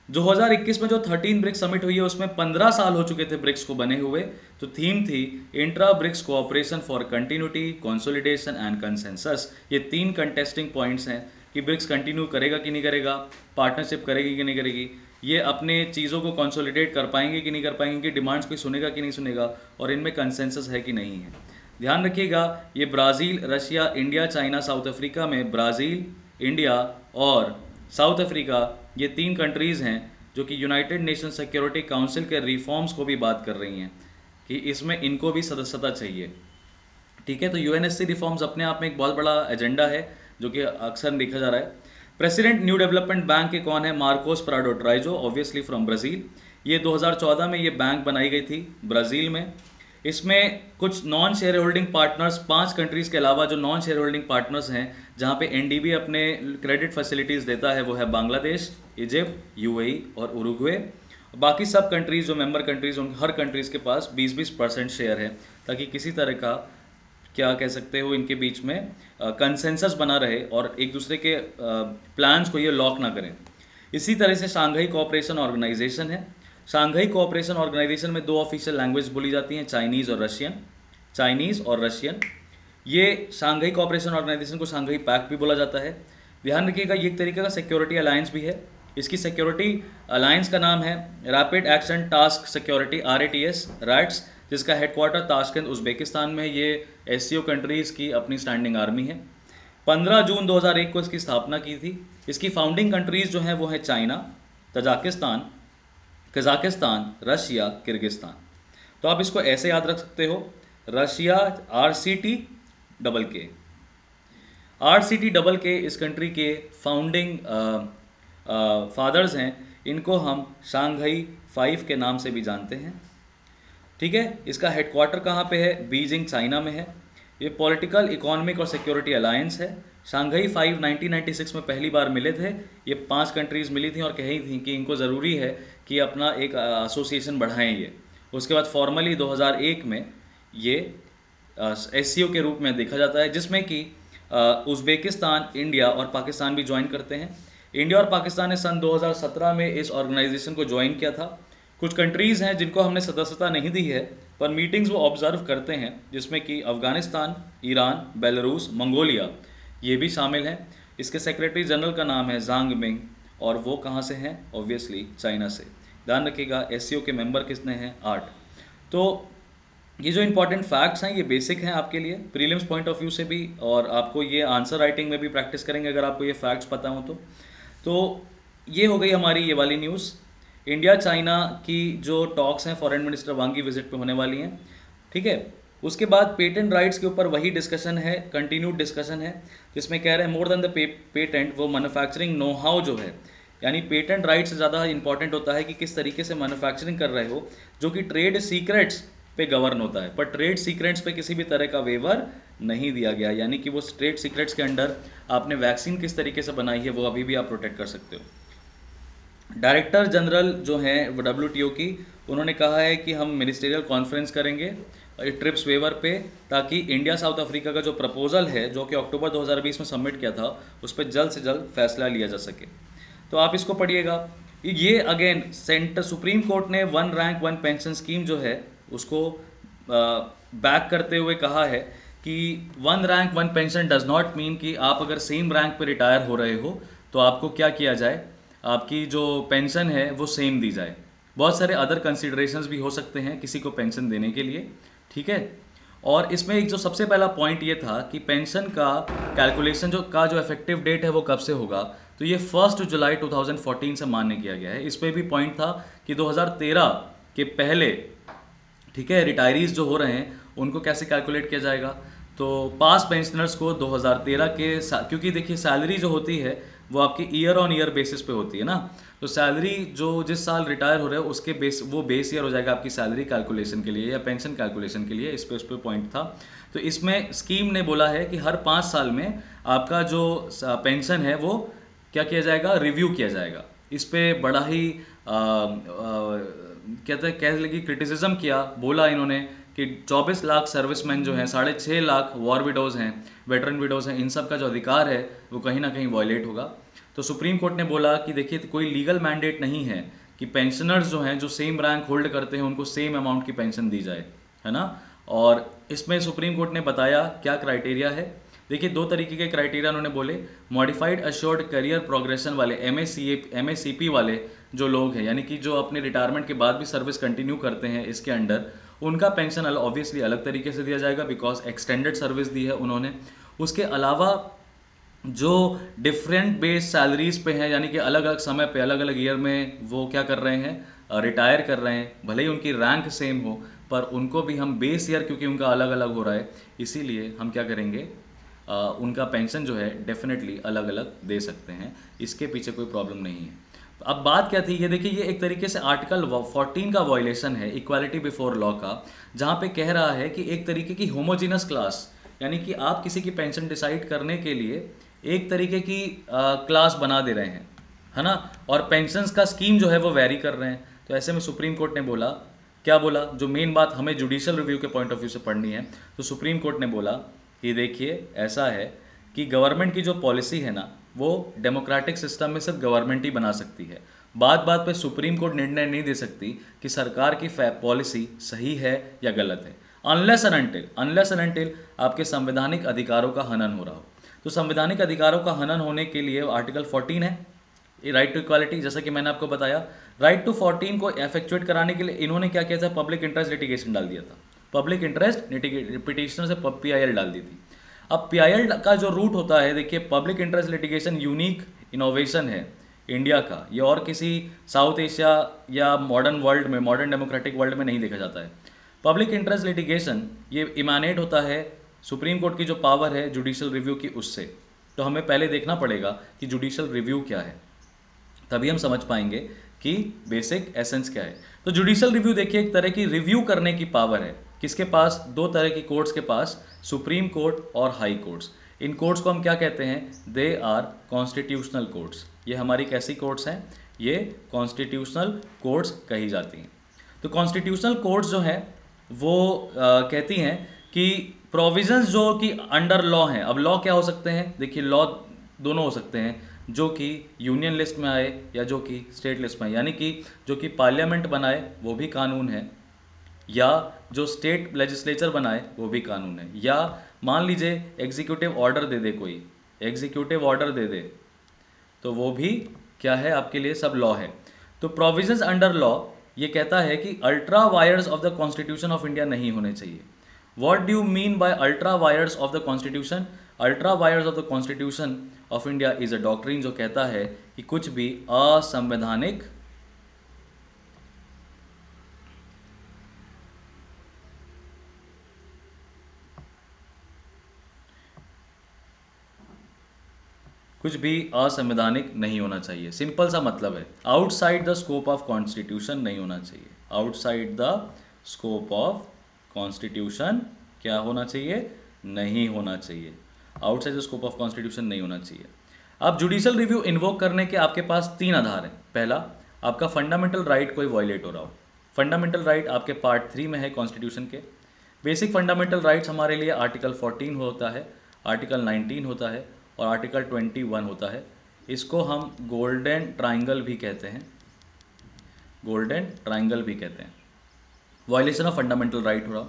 S1: 2021 में जो 13 ब्रिक्स समिट हुई है उसमें 15 साल हो चुके थे ब्रिक्स को बने हुए। तो थीम थी intra BRICS cooperation for continuity, consolidation and consensus. ये 3 कंटेस्टिंग पॉइंट्स हैं कि ब्रिक्स कंटिन्यू करेगा कि नहीं करेगा, पार्टनरशिप करेगी कि नहीं करेगी, ये अपने चीज़ों को कंसोलिडेट कर पाएंगे कि नहीं कर पाएंगे, डिमांड्स कोई सुनेगा कि नहीं सुनेगा, और इनमें कंसेंसस है कि नहीं है। ध्यान रखिएगा ये Brazil, Russia, India, China, South Africa में ब्राज़ील, इंडिया और साउथ अफ्रीका ये 3 कंट्रीज़ हैं जो कि यूनाइटेड नेशन सिक्योरिटी काउंसिल के रिफॉर्म्स को भी बात कर रही हैं कि इसमें इनको भी सदस्यता चाहिए, ठीक है। तो UNSC रिफॉर्म्स अपने आप में एक बहुत बड़ा एजेंडा है जो कि अक्सर देखा जा रहा है। प्रेसिडेंट न्यू डेवलपमेंट बैंक के कौन है? Marcos Prado ट्राइजो, obviously from Brazil. ये 2014 में ये बैंक बनाई गई थी ब्राज़ील में। इसमें कुछ non share holding partners, 5 countries के अलावा जो नॉन शेयर होल्डिंग पार्टनर्स हैं जहाँ पे NDB अपने क्रेडिट फैसिलिटीज़ देता है वो है बांग्लादेश, इजिप्ट, UAE और उरुग्वे। बाकी सब कंट्रीज़ जो मेंबर कंट्रीज़ उन हर कंट्रीज़ के पास 20-20% शेयर है, ताकि किसी तरह का क्या कह सकते हो इनके बीच में कंसेंसस बना रहे और एक दूसरे के प्लान्स को ये लॉक ना करें। इसी तरह से शांघाई कोऑपरेशन ऑर्गेनाइजेशन है। शांघाई कोऑपरेशन ऑर्गेनाइजेशन में दो ऑफिशियल लैंग्वेज बोली जाती हैं, चाइनीज़ और रशियन। चाइनीज़ और रशियन। ये शांघाई कोऑपरेशन ऑर्गेनाइजेशन को शांघाई पैक्ट भी बोला जाता है। ध्यान रखिएगा, ये एक तरीके का सिक्योरिटी अलायंस भी है। इसकी सिक्योरिटी अलायंस का नाम है rapid action task security, RATS, rats, जिसका हेडक्वार्टर ताशकंद उज्बेकिस्तान में है। ये SCO कंट्रीज़ की अपनी स्टैंडिंग आर्मी है। 15 जून 2001 को इसकी स्थापना की थी। इसकी फाउंडिंग कंट्रीज़ जो हैं वो है China, Tajikistan, Kazakhstan, Russia, Kyrgyzstan. तो आप इसको ऐसे याद रख सकते हो, रशिया, RCT इस कंट्री के फाउंडिंग फादर्स हैं। इनको हम शांघाई 5 के नाम से भी जानते हैं। ठीक है, इसका हेडक्वार्टर कहाँ पे है? बीजिंग, चाइना में है। ये पॉलिटिकल, इकोनॉमिक और सिक्योरिटी अलायंस है। शांघाई 5 1996 में पहली बार मिले थे। ये 5 कंट्रीज़ मिली थी और कही थी कि इनको ज़रूरी है कि अपना एक एसोसिएशन बढ़ाएं ये। उसके बाद फॉर्मली 2001 में ये SCO के रूप में देखा जाता है, जिसमें कि उज़्बेकिस्तान, इंडिया और पाकिस्तान भी ज्वाइन करते हैं। इंडिया और पाकिस्तान ने सन 2017 में इस ऑर्गेनाइजेशन को ज्वाइन किया था। कुछ कंट्रीज़ हैं जिनको हमने सदस्यता नहीं दी है, पर मीटिंग्स वो ऑब्जर्व करते हैं, जिसमें कि अफ़गानिस्तान, ईरान, बेलारूस, मंगोलिया ये भी शामिल हैं। इसके सेक्रेटरी जनरल का नाम है ज़ांग मिंग, और वो कहाँ से हैं? ऑब्वियसली चाइना से। ध्यान रखिएगा, SCO के मेंबर कितने हैं? 8। तो ये जो इंपॉर्टेंट फैक्ट्स हैं ये बेसिक हैं आपके लिए प्रीलिम्स पॉइंट ऑफ व्यू से भी, और आपको ये आंसर राइटिंग में भी प्रैक्टिस करेंगे अगर आपको ये फैक्ट्स पता हो तो ये हो गई हमारी ये वाली न्यूज़। इंडिया चाइना की जो टॉक्स हैं फॉरेन मिनिस्टर वांग की विजिट पे होने वाली हैं। ठीक है, उसके बाद पेटेंट राइट्स के ऊपर वही डिस्कशन है, कंटिन्यूड डिस्कशन है, जिसमें कह रहे हैं मोर देन द पेटेंट, वो मैन्युफैक्चरिंग नो हाउ जो है, यानी पेटेंट राइट से ज़्यादा इंपॉर्टेंट होता है कि किस तरीके से मैन्युफैक्चरिंग कर रहे हो, जो कि ट्रेड सीक्रेट्स पे गवर्न होता है। पर ट्रेड सीक्रेट्स पे किसी भी तरह का वेवर नहीं दिया गया, यानी कि वो ट्रेड सीक्रेट्स के अंडर आपने वैक्सीन किस तरीके से बनाई है वो अभी भी आप प्रोटेक्ट कर सकते हो। डायरेक्टर जनरल जो हैं WTO की, उन्होंने कहा है कि हम मिनिस्टेरियल कॉन्फ्रेंस करेंगे ट्रिप्स वेवर पे, ताकि इंडिया साउथ अफ्रीका का जो प्रपोजल है जो कि अक्टूबर 2020 में सबमिट किया था, उस पर जल्द से जल्द फैसला लिया जा सके। तो आप इसको पढ़िएगा। ये अगेन सेंटर सुप्रीम कोर्ट ने 1 रैंक 1 पेंशन स्कीम जो है उसको बैक करते हुए कहा है कि 1 rank 1 pension does not mean कि आप अगर सेम रैंक पे रिटायर हो रहे हो तो आपको क्या किया जाए, आपकी जो पेंशन है वो सेम दी जाए। बहुत सारे अदर कंसिडरेशंस भी हो सकते हैं किसी को पेंशन देने के लिए। ठीक है, और इसमें एक जो सबसे पहला पॉइंट ये था कि पेंशन का कैलकुलेशन जो इफेक्टिव डेट है वो कब से होगा, तो ये 1 जुलाई 2014 से मान्य किया गया है। इस पर भी पॉइंट था कि 2013 के पहले, ठीक है, रिटायरीज जो हो रहे हैं उनको कैसे कैलकुलेट किया जाएगा। तो पास पेंशनर्स को 2013 के क्योंकि देखिए सैलरी जो होती है वो आपकी ईयर ऑन ईयर बेसिस पे होती है ना, तो सैलरी जो जिस साल रिटायर हो रहे हो उसके बेस ईयर हो जाएगा आपकी सैलरी कैलकुलेशन के लिए या पेंशन कैलकुलेशन के लिए। इस पे पॉइंट था। तो इसमें स्कीम ने बोला है कि हर 5 साल में आपका जो पेंशन है वो क्या किया जाएगा, रिव्यू किया जाएगा। इस पर बड़ा ही कहते हैं कह लगी क्रिटिसिज्म किया, बोला इन्होंने कि 24 लाख सर्विसमैन जो हैं, 6.5 लाख वॉर विडोज़ हैं, वेटरन विडोज़ हैं, इन सब का जो अधिकार है वो कहीं ना कहीं वायलेट होगा। तो सुप्रीम कोर्ट ने बोला कि देखिए कोई लीगल मैंडेट नहीं है कि पेंशनर्स जो हैं जो सेम रैंक होल्ड करते हैं उनको सेम अमाउंट की पेंशन दी जाए, है ना। और इसमें सुप्रीम कोर्ट ने बताया क्या क्राइटेरिया है। देखिए 2 तरीके के क्राइटेरिया उन्होंने बोले। मॉडिफाइड अश्योर्ड करियर प्रोग्रेशन वाले MACP वाले जो लोग हैं, यानी कि जो अपने रिटायरमेंट के बाद भी सर्विस कंटिन्यू करते हैं इसके अंडर, उनका पेंशन ऑब्वियसली अलग तरीके से दिया जाएगा बिकॉज एक्सटेंडेड सर्विस दी है उन्होंने। उसके अलावा जो डिफरेंट बेस सैलरीज पे हैं, यानी कि अलग अलग समय पे अलग अलग ईयर में वो क्या कर रहे हैं, रिटायर कर रहे हैं, भले ही उनकी रैंक सेम हो पर उनको भी हम बेस ईयर, क्योंकि उनका अलग अलग हो रहा है इसीलिए हम क्या करेंगे, उनका पेंशन जो है डेफिनेटली अलग अलग दे सकते हैं। इसके पीछे कोई प्रॉब्लम नहीं है। अब बात क्या थी, ये देखिए ये एक तरीके से आर्टिकल 14 का वायलेशन है इक्वालिटी बिफोर लॉ का, जहाँ पे कह रहा है कि एक तरीके की होमोजीनस क्लास, यानी कि आप किसी की पेंशन डिसाइड करने के लिए एक तरीके की क्लास बना दे रहे हैं, है ना, और पेंशन्स का स्कीम जो है वो वेरी कर रहे हैं। तो ऐसे में सुप्रीम कोर्ट ने बोला, क्या बोला, जो मेन बात हमें जुडिशियल रिव्यू के पॉइंट ऑफ व्यू से पढ़नी है, तो सुप्रीम कोर्ट ने बोला कि देखिए ऐसा है कि गवर्नमेंट की जो पॉलिसी है ना वो डेमोक्रेटिक सिस्टम में सिर्फ गवर्नमेंट ही बना सकती है। बात बात पे सुप्रीम कोर्ट निर्णय नहीं दे सकती कि सरकार की पॉलिसी सही है या गलत है, अनलेस एंड अनटिल आपके संवैधानिक अधिकारों का हनन हो रहा हो। तो संवैधानिक अधिकारों का हनन होने के लिए आर्टिकल 14 है, राइट टू इक्वालिटी। जैसा कि मैंने आपको बताया, राइट टू 14 को इफेक्चुएट कराने के लिए इन्होंने क्या किया था, पब्लिक इंटरेस्ट लिटिगेशन डाल दिया था। पब्लिक इंटरेस्ट पिटिशनर से PIL डाल दी थी। अब PIL का जो रूट होता है, देखिए, public interest litigation unique innovation है इंडिया का। ये और किसी साउथ एशिया या मॉडर्न वर्ल्ड में, मॉडर्न डेमोक्रेटिक वर्ल्ड में नहीं देखा जाता है। पब्लिक इंटरेस्ट लिटिगेशन ये इमानेट होता है सुप्रीम कोर्ट की जो पावर है जुडिशियल रिव्यू की, उससे। तो हमें पहले देखना पड़ेगा कि जुडिशियल रिव्यू क्या है, तभी हम समझ पाएंगे कि बेसिक एसेंस क्या है। तो जुडिशियल रिव्यू देखिए, एक तरह की रिव्यू करने की पावर है। किसके पास? दो तरह की कोर्ट्स के पास, सुप्रीम कोर्ट और हाई कोर्ट्स। इन कोर्ट्स को हम क्या कहते हैं? They are constitutional courts. ये हमारी कैसी कोर्ट्स हैं? ये कॉन्स्टिट्यूशनल कोर्ट्स कही जाती हैं। तो कॉन्स्टिट्यूशनल कोर्ट्स जो हैं वो कहती हैं कि प्रोविजंस जो कि अंडर लॉ हैं। अब लॉ क्या हो सकते हैं? देखिए, लॉ दोनों हो सकते हैं, जो कि यूनियन लिस्ट में आए या जो कि स्टेट लिस्ट में आए। यानी कि जो कि पार्लियामेंट बनाए वो भी कानून है, या जो स्टेट लेजिस्लेचर बनाए वो भी कानून है। या मान लीजिए एग्जीक्यूटिव ऑर्डर दे दे, कोई एग्जीक्यूटिव ऑर्डर दे दे, तो वो भी क्या है? आपके लिए सब लॉ है। तो प्रोविजंस अंडर लॉ ये कहता है कि ultra vires of the constitution of India नहीं होने चाहिए। What do you mean by ultra vires of the constitution? Ultra vires of the constitution of India is a doctrine जो कहता है कि कुछ भी असंवैधानिक नहीं होना चाहिए। सिंपल सा मतलब है, outside the scope of constitution नहीं होना चाहिए। Outside the scope of constitution क्या होना चाहिए? नहीं होना चाहिए। Outside the scope of constitution नहीं होना चाहिए। अब जुडिशियल रिव्यू इन्वोक करने के आपके पास 3 आधार हैं। पहला, आपका फंडामेंटल राइट कोई वायलेट हो रहा हो। फंडामेंटल राइट आपके पार्ट 3 में है कॉन्स्टिट्यूशन के। बेसिक फंडामेंटल राइट्स हमारे लिए आर्टिकल 14 होता है, आर्टिकल 19 होता है और आर्टिकल 21 होता है। इसको हम गोल्डन ट्राइंगल भी कहते हैं, गोल्डन ट्राइंगल भी कहते हैं। वायलेशन ऑफ फंडामेंटल राइट हो रहा,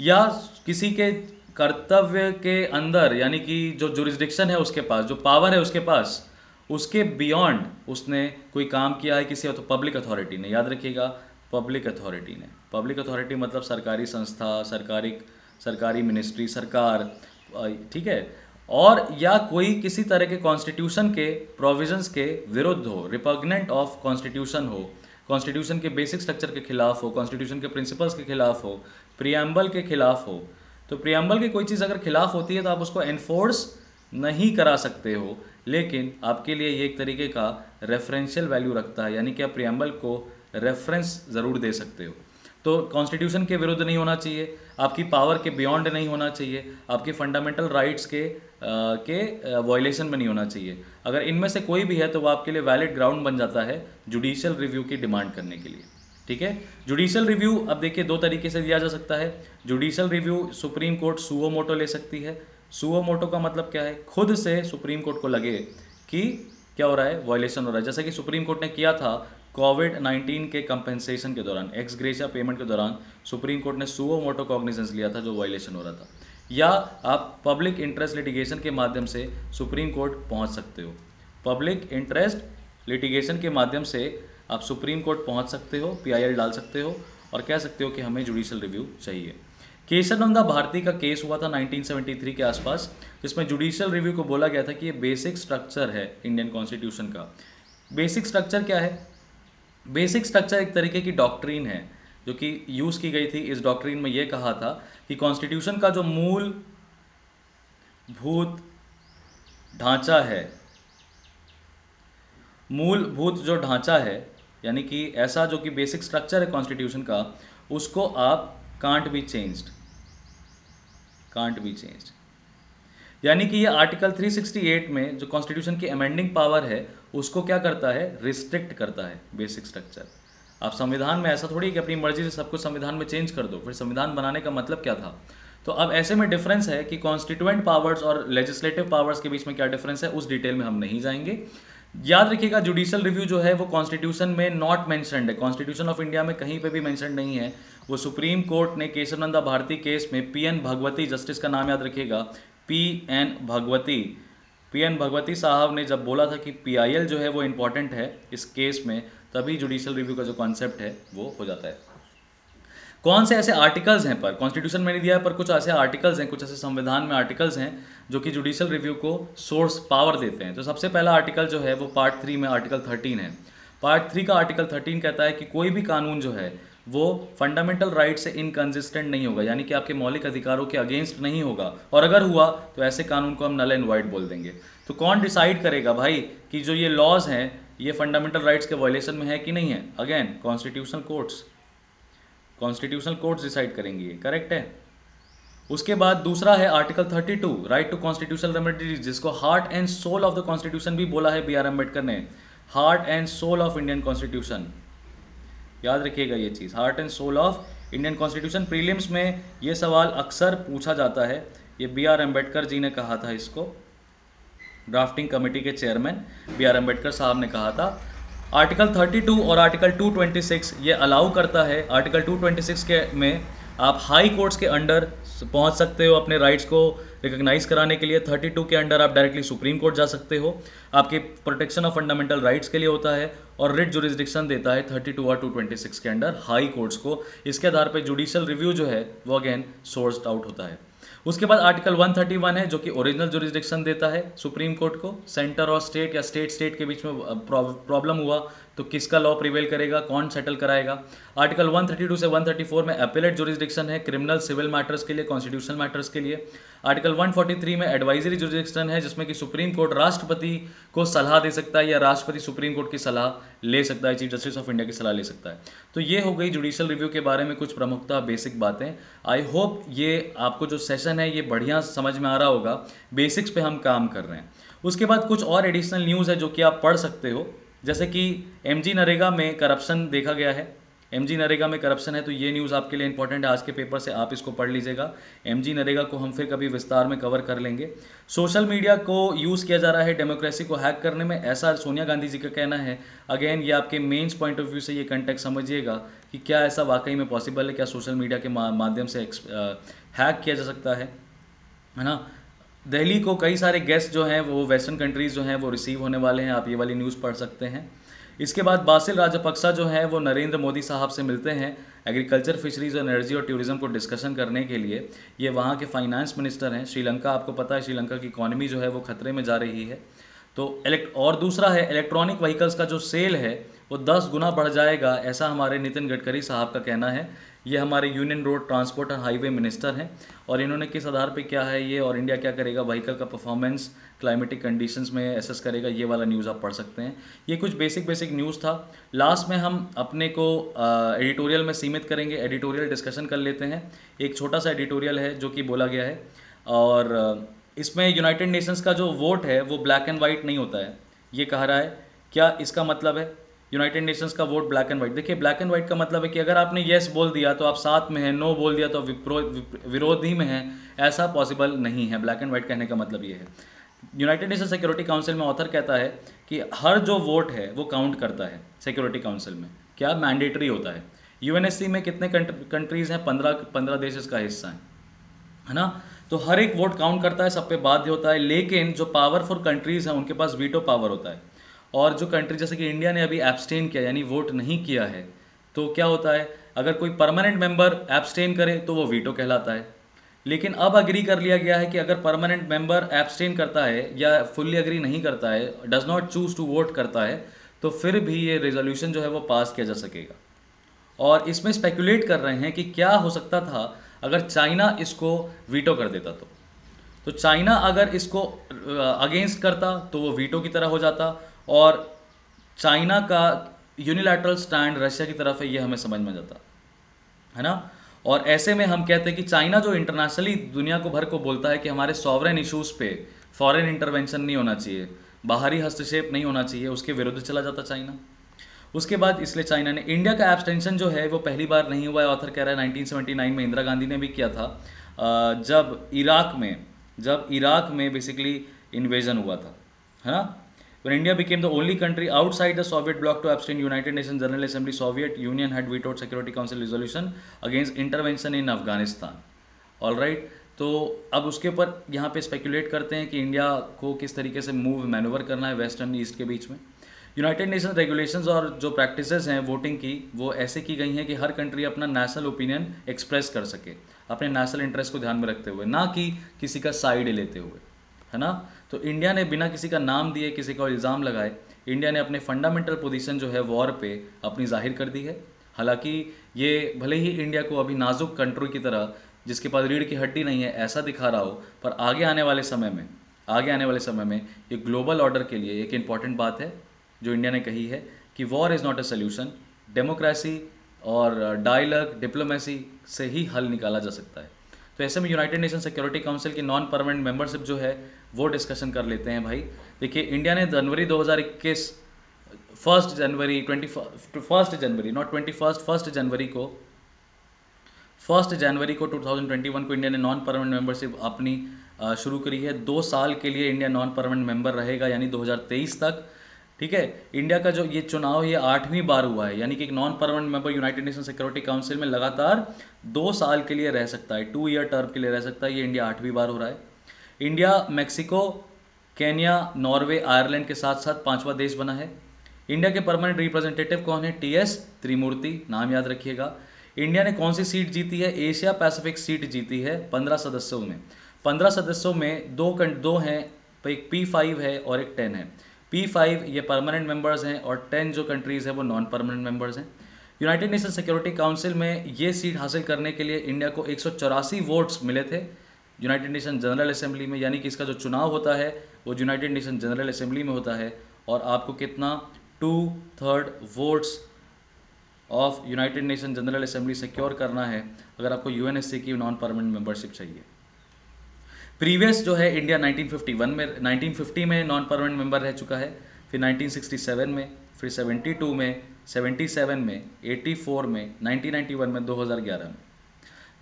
S1: या किसी के कर्तव्य के अंदर, यानी कि जो जुरिस्डिक्शन है उसके पास, जो पावर है उसके पास, उसके बियॉन्ड उसने कोई काम किया है किसी, तो पब्लिक अथॉरिटी ने, याद रखिएगा, पब्लिक अथॉरिटी ने। पब्लिक अथॉरिटी मतलब सरकारी संस्था, सरकारी मिनिस्ट्री, सरकार, ठीक है। और या कोई किसी तरह के कॉन्स्टिट्यूशन के प्रोविजंस के विरुद्ध हो, रिपग्नेंट ऑफ कॉन्स्टिट्यूशन हो, कॉन्स्टिट्यूशन के बेसिक स्ट्रक्चर के खिलाफ हो, कॉन्स्टिट्यूशन के प्रिंसिपल्स के खिलाफ हो, प्रियम्बल के खिलाफ हो। तो प्रियम्बल की कोई चीज़ अगर खिलाफ होती है तो आप उसको एनफोर्स नहीं करा सकते हो, लेकिन आपके लिए ये एक तरीके का रेफरेंशियल वैल्यू रखता है, यानी कि आप प्रियम्बल को रेफरेंस ज़रूर दे सकते हो। तो कॉन्स्टिट्यूशन के विरुद्ध नहीं होना चाहिए, आपकी पावर के बियॉन्ड नहीं होना चाहिए, आपके फंडामेंटल राइट्स के वायलेशन में नहीं होना चाहिए। अगर इनमें से कोई भी है तो वो आपके लिए वैलिड ग्राउंड बन जाता है जुडिशियल रिव्यू की डिमांड करने के लिए। ठीक है। जुडिशियल रिव्यू अब देखिए 2 तरीके से दिया जा सकता है। Judicial review supreme court suo motu ले सकती है। सुओ मोटो का मतलब क्या है? खुद से सुप्रीम कोर्ट को लगे कि क्या हो रहा है, वायलेशन हो रहा है। जैसा कि सुप्रीम कोर्ट ने किया था कोविड-19 के कंपेंसेशन के दौरान, एक्स ग्रेशिया पेमेंट के दौरान, सुप्रीम कोर्ट ने सुओ मोटो कॉग्निजेंस लिया था जो वायलेशन हो रहा था। या आप पब्लिक इंटरेस्ट लिटिगेशन के माध्यम से सुप्रीम कोर्ट पहुंच सकते हो। पब्लिक इंटरेस्ट लिटिगेशन के माध्यम से आप सुप्रीम कोर्ट पहुंच सकते हो, PIL डाल सकते हो और कह सकते हो कि हमें जुडिशियल रिव्यू चाहिए। केशवानंदा भारती का केस हुआ था 1973 के आसपास, जिसमें जुडिशियल रिव्यू को बोला गया था कि ये बेसिक स्ट्रक्चर है इंडियन कॉन्स्टिट्यूशन का। बेसिक स्ट्रक्चर क्या है? बेसिक स्ट्रक्चर एक तरीके की डॉक्ट्रीन है जो कि यूज़ की गई थी। इस डॉक्ट्रीन में ये कहा था कि कॉन्स्टिट्यूशन का जो मूलभूत ढांचा है, मूलभूत जो ढांचा है, यानी कि ऐसा जो कि बेसिक स्ट्रक्चर है कॉन्स्टिट्यूशन का, उसको आप कांट बी चेंज्ड। यानी कि ये आर्टिकल 368 में जो कॉन्स्टिट्यूशन की अमेंडिंग पावर है उसको क्या करता है? रिस्ट्रिक्ट करता है बेसिक स्ट्रक्चर। आप संविधान में ऐसा थोड़ी कि अपनी मर्जी से सब कुछ संविधान में चेंज कर दो, फिर संविधान बनाने का मतलब क्या था? तो अब ऐसे में डिफरेंस है कि कॉन्स्टिट्यूएंट पावर्स और लेजिस्लेटिव पावर्स के बीच में क्या डिफरेंस है, उस डिटेल में हम नहीं जाएंगे। याद रखिएगा जुडिशियल रिव्यू जो है वो कॉन्स्टिट्यूशन में नॉट मेंशन्ड है, कॉन्स्टिट्यूशन ऑफ इंडिया में कहीं पे भी मेंशन नहीं है। वो सुप्रीम कोर्ट ने केशवनंदा भारती केस में पीएन भगवती, जस्टिस का नाम याद रखिएगा, पीएन भगवती, पीएन भगवती साहब ने जब बोला था कि पीआईएल जो है वो इंपॉर्टेंट है इस केस में, तभी जुडिशियल रिव्यू का जो कॉन्सेप्ट है वो हो जाता है। कौन से ऐसे आर्टिकल्स हैं, पर कॉन्स्टिट्यूशन में नहीं दिया है, पर कुछ ऐसे आर्टिकल्स हैं, कुछ ऐसे संविधान में आर्टिकल्स हैं जो कि जुडिशियल रिव्यू को सोर्स पावर देते हैं। तो सबसे पहला आर्टिकल जो है वो पार्ट 3 में आर्टिकल 13 है। पार्ट 3 का आर्टिकल 13 कहता है कि कोई भी कानून जो है वो फंडामेंटल राइट से इनकंसिस्टेंट नहीं होगा, यानी कि आपके मौलिक अधिकारों के अगेंस्ट नहीं होगा, और अगर हुआ तो ऐसे कानून को हम नल एंड वाइड बोल देंगे। तो कौन डिसाइड करेगा भाई कि जो ये लॉज हैं ये फंडामेंटल राइट्स के वायलेशन में है कि नहीं है? Again constitutional courts, constitutional courts decide करेंगे, ये करेक्ट है। उसके बाद दूसरा है article 32, right to constitutional remedies, जिसको heart and soul of the constitution भी बोला है बी.आर. अम्बेडकर ने, heart and soul of Indian constitution. याद रखिएगा ये चीज़, heart and soul of Indian constitution. Prelims में ये सवाल अक्सर पूछा जाता है, ये बी.आर. अम्बेडकर जी ने कहा था इसको, ड्राफ्टिंग कमेटी के चेयरमैन बी.आर. अम्बेडकर साहब ने कहा था। आर्टिकल 32 और आर्टिकल 226 ये अलाउ करता है। आर्टिकल 226 के में आप हाई कोर्ट्स के अंडर पहुंच सकते हो अपने राइट्स को रिकॉग्नाइज कराने के लिए। 32 के अंडर आप डायरेक्टली सुप्रीम कोर्ट जा सकते हो, आपके प्रोटेक्शन ऑफ फंडामेंटल राइट्स के लिए होता है, और रिट जुरिस्डिक्शन देता है 32 और 226 के अंडर हाई कोर्ट्स को। इसके आधार पर जुडिशियल रिव्यू जो है वो अगेन सोर्स्ड आउट होता है। उसके बाद आर्टिकल 131 है जो कि ओरिजिनल जुरिस्डिक्शन देता है सुप्रीम कोर्ट को। सेंटर और स्टेट या स्टेट के बीच में प्रॉब्लम हुआ तो किसका लॉ प्रिवेल करेगा, कौन सेटल कराएगा। आर्टिकल 132 से 134 में अपीलेट जुरिस्डिक्शन है क्रिमिनल सिविल मैटर्स के लिए, कॉन्स्टिट्यूशनल मैटर्स के लिए। आर्टिकल 143 में एडवाइजरी जुरिस्डिक्शन है जिसमें कि सुप्रीम कोर्ट राष्ट्रपति को सलाह दे सकता है या राष्ट्रपति सुप्रीम कोर्ट की सलाह ले सकता है, चीफ जस्टिस ऑफ इंडिया की सलाह ले सकता है। तो ये हो गई जुडिशियल रिव्यू के बारे में कुछ प्रमुखता बेसिक बातें। आई होप ये आपको जो सेशन है ये बढ़िया समझ में आ रहा होगा, बेसिक्स पे हम काम कर रहे हैं। उसके बाद कुछ और एडिशनल न्यूज़ है जो कि आप पढ़ सकते हो, जैसे कि एमजी नरेगा में करप्शन देखा गया है। एमजी नरेगा में करप्शन है तो ये न्यूज़ आपके लिए इंपॉर्टेंट है, आज के पेपर से आप इसको पढ़ लीजिएगा। एमजी नरेगा को हम फिर कभी विस्तार में कवर कर लेंगे। सोशल मीडिया को यूज़ किया जा रहा है डेमोक्रेसी को हैक करने में, ऐसा सोनिया गांधी जी का कहना है। अगेन ये आपके मेंस पॉइंट ऑफ व्यू से ये कंटेक्ट समझिएगा कि क्या ऐसा वाकई में पॉसिबल है, क्या सोशल मीडिया के माध्यम से हैक किया जा सकता है ना। दिल्ली को कई सारे गेस्ट जो हैं वो वेस्टर्न कंट्रीज़ जो हैं वो रिसीव होने वाले हैं, आप ये वाली न्यूज़ पढ़ सकते हैं। इसके बाद बासिल राजपक्सा जो है वो नरेंद्र मोदी साहब से मिलते हैं एग्रीकल्चर, फिशरीज, एनर्जी और टूरिज्म को डिस्कशन करने के लिए। ये वहाँ के फाइनेंस मिनिस्टर हैं। श्रीलंका, आपको पता है श्रीलंका की इकॉनमी जो है वो खतरे में जा रही है। तो और दूसरा है इलेक्ट्रॉनिक व्हीकल्स का जो सेल है वो 10 गुना बढ़ जाएगा, ऐसा हमारे नितिन गडकरी साहब का कहना है। ये हमारे यूनियन रोड ट्रांसपोर्ट और हाईवे मिनिस्टर हैं, और इन्होंने किस आधार पे क्या है ये, और इंडिया क्या करेगा, व्हीकल का परफॉर्मेंस क्लाइमेटिक कंडीशंस में एसेस करेगा, ये वाला न्यूज़ आप पढ़ सकते हैं। ये कुछ बेसिक न्यूज़ था। लास्ट में हम अपने को एडिटोरियल में सीमित करेंगे, एडिटोरियल डिस्कशन कर लेते हैं। एक छोटा सा एडिटोरियल है जो कि बोला गया है, और इसमें यूनाइटेड नेशंस का जो वोट है वो ब्लैक एंड वाइट नहीं होता है, ये कह रहा है। क्या इसका मतलब है यूनाइटेड नेशंस का वोट ब्लैक एंड वाइट? देखिए ब्लैक एंड वाइट का मतलब है कि अगर आपने येस बोल दिया तो आप साथ में हैं, नो बोल दिया तो विरोधी में हैं, ऐसा पॉसिबल नहीं है। ब्लैक एंड वाइट कहने का मतलब ये है। यूनाइटेड नेशन सिक्योरिटी काउंसिल में ऑथर कहता है कि हर जो वोट है वो काउंट करता है सिक्योरिटी काउंसिल में, क्या मैंडेटरी होता है। यूएनएससी में कितने कंट्रीज़ हैं? 15 देश इसका हिस्सा है ना। तो हर एक वोट काउंट करता है, सब पे बाध्य होता है, लेकिन जो पावरफुल कंट्रीज़ हैं उनके पास वीटो पावर होता है। और जो कंट्री जैसे कि इंडिया ने अभी एब्सटेन किया यानी वोट नहीं किया है, तो क्या होता है, अगर कोई परमानेंट मेंबर एब्सटेन करे तो वो वीटो कहलाता है। लेकिन अब अग्री कर लिया गया है कि अगर परमानेंट मेंबर एब्सटेन करता है या फुल्ली अग्री नहीं करता है, does not choose to vote करता है, तो फिर भी ये रेजोल्यूशन जो है वो पास किया जा सकेगा। और इसमें स्पेकुलेट कर रहे हैं कि क्या हो सकता था अगर चाइना इसको वीटो कर देता तो चाइना अगर इसको अगेंस्ट करता तो वो वीटो की तरह हो जाता, और चाइना का यूनिलैटरल स्टैंड रशिया की तरफ है, ये हमें समझ में जाता है ना। और ऐसे में हम कहते हैं कि चाइना जो इंटरनेशनली दुनिया को भर को बोलता है कि हमारे सॉवरेन इश्यूज़ पे फॉरेन इंटरवेंशन नहीं होना चाहिए, बाहरी हस्तक्षेप नहीं होना चाहिए, उसके विरुद्ध चला जाता चाइना। उसके बाद इसलिए चाइना ने, इंडिया का एब्सटेंशन जो है वो पहली बार नहीं हुआ है, ऑथर कह रहा है 1979 में इंदिरा गांधी ने भी किया था। जब इराक में बेसिकली इन्वेजन हुआ था, है ना। When India became the only country outside the Soviet bloc to abstain, United Nations General Assembly Soviet Union had vetoed Security Council resolution against intervention in Afghanistan. All right, तो अब उसके ऊपर यहाँ पे स्पेकुलेट करते हैं कि इंडिया को किस तरीके से मैनूवर करना है वेस्ट एंड ईस्ट के बीच में। यूनाइटेड नेशन रेगुलेशंस और जो प्रैक्टिसेस हैं वोटिंग की, वो ऐसे की गई हैं कि हर कंट्री अपना नेशनल ओपिनियन एक्सप्रेस कर सके, अपने नेशनल इंटरेस्ट को ध्यान में रखते हुए, ना कि किसी का साइड लेते हुए, है ना। तो इंडिया ने बिना किसी का नाम दिए, किसी को इल्ज़ाम लगाए, इंडिया ने अपने फंडामेंटल पोजीशन जो है वॉर पे अपनी जाहिर कर दी है। हालांकि ये भले ही इंडिया को अभी नाजुक कंट्री की तरह, जिसके पास रीढ़ की हड्डी नहीं है, ऐसा दिखा रहा हो, पर आगे आने वाले समय में ये ग्लोबल ऑर्डर के लिए एक इम्पॉर्टेंट बात है जो इंडिया ने कही है कि war is not a solution, democracy और डायलॉग डिप्लोमेसी से ही हल निकाला जा सकता है। तो ऐसे में यूनाइटेड नेशन सिक्योरिटी काउंसिल की नॉन परमानेंट मेंबरशिप जो है वो डिस्कशन कर लेते हैं भाई। देखिए, इंडिया ने जनवरी 2021 1 जनवरी नॉट 21, 1 जनवरी को 2021 को इंडिया ने नॉन परमानेंट मेंबरशिप अपनी शुरू करी है। 2 साल के लिए इंडिया नॉन परमानेंट मेंबर रहेगा, यानी 2023 तक। ठीक है, इंडिया का जो ये चुनाव ये 8वीं बार हुआ है, यानी कि एक non permanent member United nation security council में लगातार 2 साल के लिए रह सकता है, 2 ईयर टर्म के लिए रह सकता है। ये इंडिया 8वीं बार हो रहा है। India Mexico, Kenya, Norway, Ireland के साथ साथ 5वां देश बना है। इंडिया के परमानेंट रिप्रेजेंटेटिव कौन है? TS त्रिमूर्ति, नाम याद रखिएगा। इंडिया ने कौन सी सीट जीती है? एशिया पैसिफिक सीट जीती है 15 सदस्यों में। 15 सदस्यों में दो हैं, एक P5 है और एक 10 है। P5 ये परमानेंट मेंबर्स हैं और 10 जो कंट्रीज़ हैं वो नॉन परमानेंट मेंबर्स हैं। यूनाइटेड नेशन सिक्योरिटी काउंसिल में ये सीट हासिल करने के लिए इंडिया को 184 वोट्स मिले थे यूनाइटेड नेशन जनरल असेंबली में, यानी कि इसका जो चुनाव होता है वो यूनाइटेड नेशन जनरल असेंबली में होता है। और आपको कितना 2/3 votes of United nation general assembly secure करना है अगर आपको UNSC की नॉन परमानेंट मेंबरशिप चाहिए। प्रीवियस जो है इंडिया 1950 में नॉन परमानेंट मेंबर रह चुका है, फिर 1967 में, फिर 72 में, 77 में, 84 में, 1991 में, 2011 में।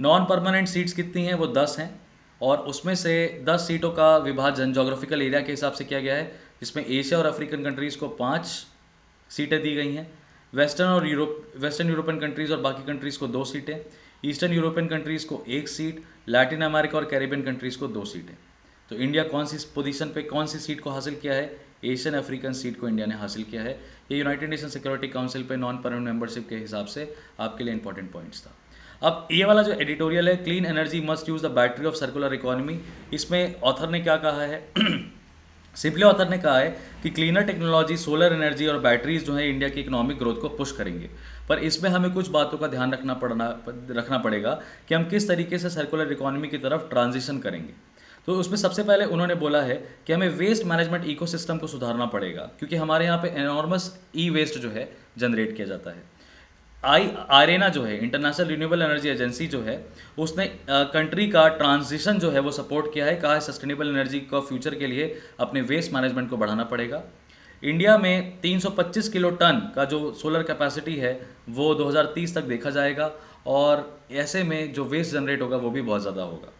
S1: नॉन परमानेंट सीट्स कितनी हैं? वो 10 हैं और उसमें से 10 सीटों का विभाजन जोग्राफिकल एरिया के हिसाब से किया गया है, जिसमें एशिया और अफ्रीकन कंट्रीज़ को 5 सीटें दी गई हैं, वेस्टर्न यूरोपियन कंट्रीज़ और बाकी कंट्रीज़ को 2 सीटें, ईस्टर्न यूरोपियन कंट्रीज़ को 1 सीट, लैटिन अमेरिका और कैरिबियन कंट्रीज़ को 2 सीटें। तो इंडिया कौन सी पोजीशन पे कौन सी सीट को हासिल किया है? एशियन अफ्रीकन सीट को इंडिया ने हासिल किया है। ये यूनाइटेड नेशन सिक्योरिटी काउंसिल पे नॉन परमानेंट मेंबरशिप के हिसाब से आपके लिए इंपॉर्टेंट पॉइंट्स था। अब ये वाला जो एडिटोरियल है, clean energy must use the battery of circular economy, इसमें ऑथर ने क्या कहा है? सिंपली ऑथर ने कहा है कि क्लीनर टेक्नोलॉजी, सोलर एनर्जी और बैटरीज जो है इंडिया की इकोनॉमिक ग्रोथ को पुश करेंगे, पर इसमें हमें कुछ बातों का ध्यान रखना पड़ेगा कि हम किस तरीके से सर्कुलर इकोनॉमी की तरफ ट्रांजिशन करेंगे। तो उसमें सबसे पहले उन्होंने बोला है कि हमें वेस्ट मैनेजमेंट इकोसिस्टम को सुधारना पड़ेगा, क्योंकि हमारे यहाँ पे एनॉर्मस वेस्ट जो है जनरेट किया जाता है। आरेना जो है, इंटरनेशनल रिन्यूएबल एनर्जी एजेंसी जो है, उसने कंट्री का ट्रांजिशन जो है वो सपोर्ट किया है, कहा है सस्टेनेबल एनर्जी का फ्यूचर के लिए अपने वेस्ट मैनेजमेंट को बढ़ाना पड़ेगा। इंडिया में 325 किलो टन का जो सोलर कैपेसिटी है वो 2030 तक देखा जाएगा, और ऐसे में जो वेस्ट जनरेट होगा वो भी बहुत ज़्यादा होगा।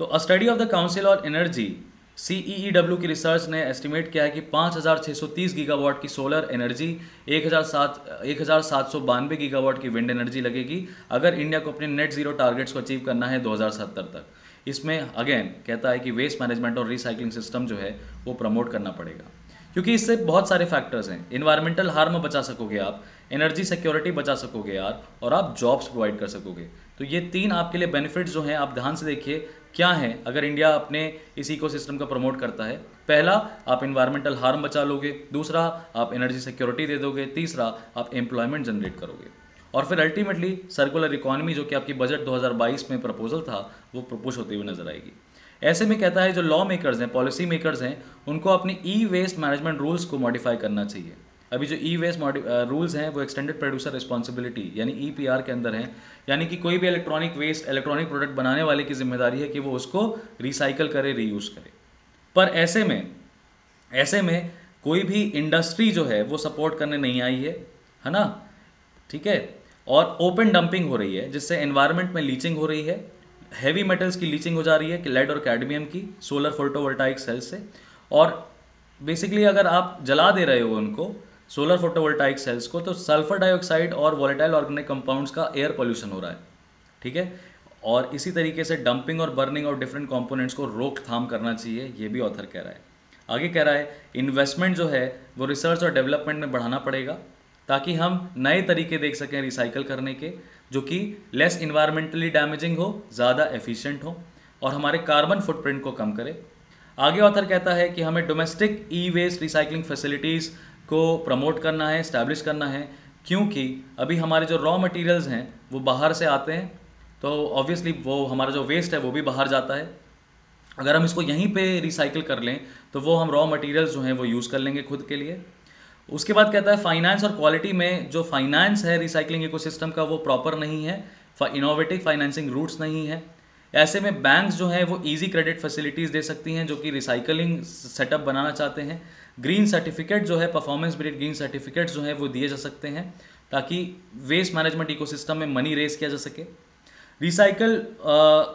S1: तो अ study of the council on energy CEEW की रिसर्च ने एस्टिमेट किया है कि 5,630 गीगावाट की सोलर एनर्जी, 1,792 गीगावाट की विंड एनर्जी लगेगी अगर इंडिया को अपने नेट जीरो टारगेट्स को अचीव करना है 2070 तक। इसमें अगेन कहता है कि वेस्ट मैनेजमेंट और रिसाइकलिंग सिस्टम जो है वो प्रमोट करना पड़ेगा, क्योंकि इससे बहुत सारे फैक्टर्स हैं। इन्वायरमेंटल हार्म बचा सकोगे आप, एनर्जी सिक्योरिटी बचा सकोगे यार, और आप जॉब्स प्रोवाइड कर सकोगे। तो ये 3 आपके लिए बेनिफिट्स जो हैं आप ध्यान से देखिए क्या है अगर इंडिया अपने इस इकोसिस्टम का प्रमोट करता है। पहला, आप इन्वायरमेंटल हार्म बचा लोगे, दूसरा आप एनर्जी सिक्योरिटी दे दोगे, तीसरा आप एम्प्लॉयमेंट जनरेट करोगे, और फिर अल्टीमेटली सर्कुलर इकोनॉमी जो कि आपकी बजट 2022 में प्रपोजल था वो प्रपोज होती हुई नजर आएगी। ऐसे में कहता है जो लॉ मेकर्स हैं, पॉलिसी मेकर्स हैं, उनको अपनी वेस्ट मैनेजमेंट रूल्स को मॉडिफाई करना चाहिए। अभी जो वेस्ट रूल्स हैं वो एक्सटेंडेड प्रोड्यूसर रिस्पॉन्सिबिलिटी यानी EPR के अंदर हैं, यानी कि कोई भी इलेक्ट्रॉनिक प्रोडक्ट बनाने वाले की जिम्मेदारी है कि वो उसको रिसाइकल करे, रीयूज़ करे। पर ऐसे में कोई भी इंडस्ट्री जो है वो सपोर्ट करने नहीं आई है ना, ठीक है। और ओपन डंपिंग हो रही है जिससे एनवायरनमेंट में लीचिंग हो रही है, हैवी मेटल्स की लीचिंग हो जा रही है कि लेड और कैडमियम की सोलर फोटोवोल्टाइक सेल्स से। और बेसिकली अगर आप जला दे रहे हो उनको सोलर फोटोवोल्टाइक सेल्स को, तो सल्फर डाइऑक्साइड और वॉलेटाइल ऑर्गेनिक कंपाउंड्स का एयर पोल्यूशन हो रहा है, ठीक है। और इसी तरीके से डंपिंग और बर्निंग ऑफ डिफरेंट कंपोनेंट्स को रोकथाम करना चाहिए, ये भी ऑथर कह रहा है। आगे कह रहा है इन्वेस्टमेंट जो है वो रिसर्च और डेवलपमेंट में बढ़ाना पड़ेगा, ताकि हम नए तरीके देख सकें रिसाइकल करने के, जो कि लेस इन्वायरमेंटली डैमेजिंग हो, ज़्यादा एफिशिएंट हो और हमारे कार्बन फुटप्रिंट को कम करे। आगे ऑथर कहता है कि हमें डोमेस्टिक ई वेस्ट रिसाइकलिंग फैसिलिटीज़ को प्रमोट करना है, इस्टेब्लिश करना है, क्योंकि अभी हमारे जो रॉ मटेरियल्स हैं वो बाहर से आते हैं, तो ऑब्वियसली वो हमारा जो वेस्ट है वो भी बाहर जाता है। अगर हम इसको यहीं पे रिसाइकिल कर लें तो वो हम रॉ मटेरियल्स जो हैं वो यूज़ कर लेंगे खुद के लिए। उसके बाद कहता है फाइनेंस और क्वालिटी में जो फाइनेंस है रिसाइकलिंग इकोसिस्टम का वो प्रॉपर नहीं है, इनोवेटिव फाइनेंसिंग रूट्स नहीं है। ऐसे में बैंक्स जो हैं वो इजी क्रेडिट फैसिलिटीज़ दे सकती हैं जो कि रिसाइकलिंग सेटअप बनाना चाहते हैं। ग्रीन सर्टिफिकेट जो है, परफॉर्मेंस बेस्ड ग्रीन सर्टिफिकेट्स जो है वो दिए जा सकते हैं, ताकि वेस्ट मैनेजमेंट इकोसिस्टम में मनी रेस किया जा सके। रिसाइकल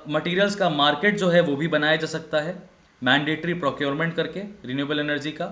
S1: मटेरियल्स का मार्केट जो है वो भी बनाया जा सकता है, मैंडेटरी प्रोक्योरमेंट करके रिन्यूएबल एनर्जी का,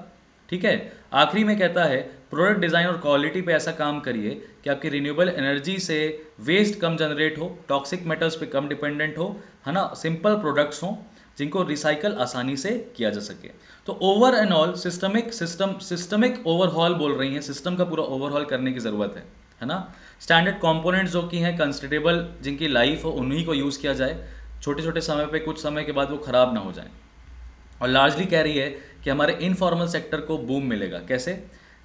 S1: ठीक है। आखिरी में कहता है प्रोडक्ट डिज़ाइन और क्वालिटी पे ऐसा काम करिए कि आपकी रिन्यूएबल एनर्जी से वेस्ट कम जनरेट हो, टॉक्सिक मेटल्स पे कम डिपेंडेंट हो, है ना, सिंपल प्रोडक्ट्स हों जिनको रिसाइकल आसानी से किया जा सके। तो over and all systemic overhaul बोल रही हैं, सिस्टम का पूरा ओवरहॉल करने की ज़रूरत है ना। स्टैंडर्ड कंपोनेंट्स जो कि हैं कंस्ट्रेटेबल, जिनकी लाइफ हो, उन्हीं को यूज़ किया जाए, छोटे छोटे समय पे, कुछ समय के बाद वो ख़राब ना हो जाए। और लार्जली कह रही है कि हमारे इनफॉर्मल सेक्टर को बूम मिलेगा। कैसे?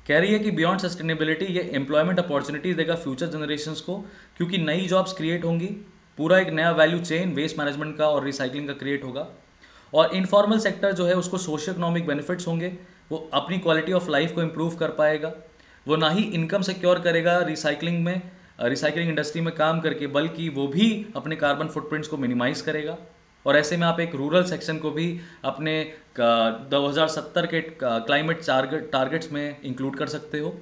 S1: कह रही है कि बियॉन्ड सस्टेनेबिलिटी ये एम्प्लॉयमेंट अपॉर्चुनिटीज देगा फ्यूचर जनरेशंस को, क्योंकि नई जॉब्स क्रिएट होंगी, पूरा एक नया वैल्यू चेन वेस्ट मैनेजमेंट का और रिसाइकलिंग का क्रिएट होगा। और इनफॉर्मल सेक्टर जो है उसको सोशल इकोनॉमिक बेनिफिट्स होंगे, वो अपनी क्वालिटी ऑफ लाइफ को इम्प्रूव कर पाएगा। वो ना ही इनकम सिक्योर करेगा रिसाइकलिंग इंडस्ट्री में काम करके, बल्कि वो भी अपने कार्बन फुटप्रिंट्स को मिनिमाइज करेगा। और ऐसे में आप एक रूरल सेक्शन को भी अपने 2070 के क्लाइमेट टारगेट्स में इंक्लूड कर सकते हो।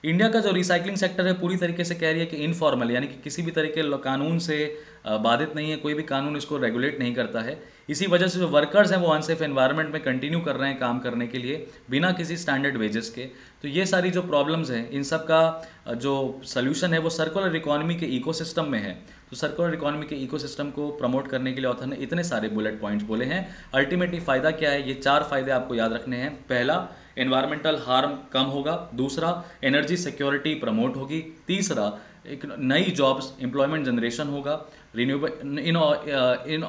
S1: इंडिया का जो रिसाइकलिंग सेक्टर है पूरी तरीके से कह रही है कि इनफॉर्मल, यानी कि किसी भी तरीके कानून से बाधित नहीं है, कोई भी कानून इसको रेगुलेट नहीं करता है। इसी वजह से जो वर्कर्स हैं वो अनसेफ एनवायरनमेंट में कंटिन्यू कर रहे हैं काम करने के लिए बिना किसी स्टैंडर्ड वेजेस के। तो ये सारी जो प्रॉब्लम्स हैं, इन सब का जो सल्यूशन है वो सर्कुलर इकोनॉमी के इकोसिस्टम में है। तो सर्कुलर इकोनॉमी के इकोसिस्टम को प्रमोट करने के लिए ऑथर ने इतने सारे बुलेट पॉइंट्स बोले हैं। अल्टीमेटली फ़ायदा क्या है? ये 4 फायदे आपको याद रखने हैं। पहला, एनवायरमेंटल हार्म कम होगा। दूसरा, एनर्जी सिक्योरिटी प्रमोट होगी। तीसरा, एक नई जॉब्स एम्प्लॉयमेंट जनरेशन होगा। रिन्यूएबल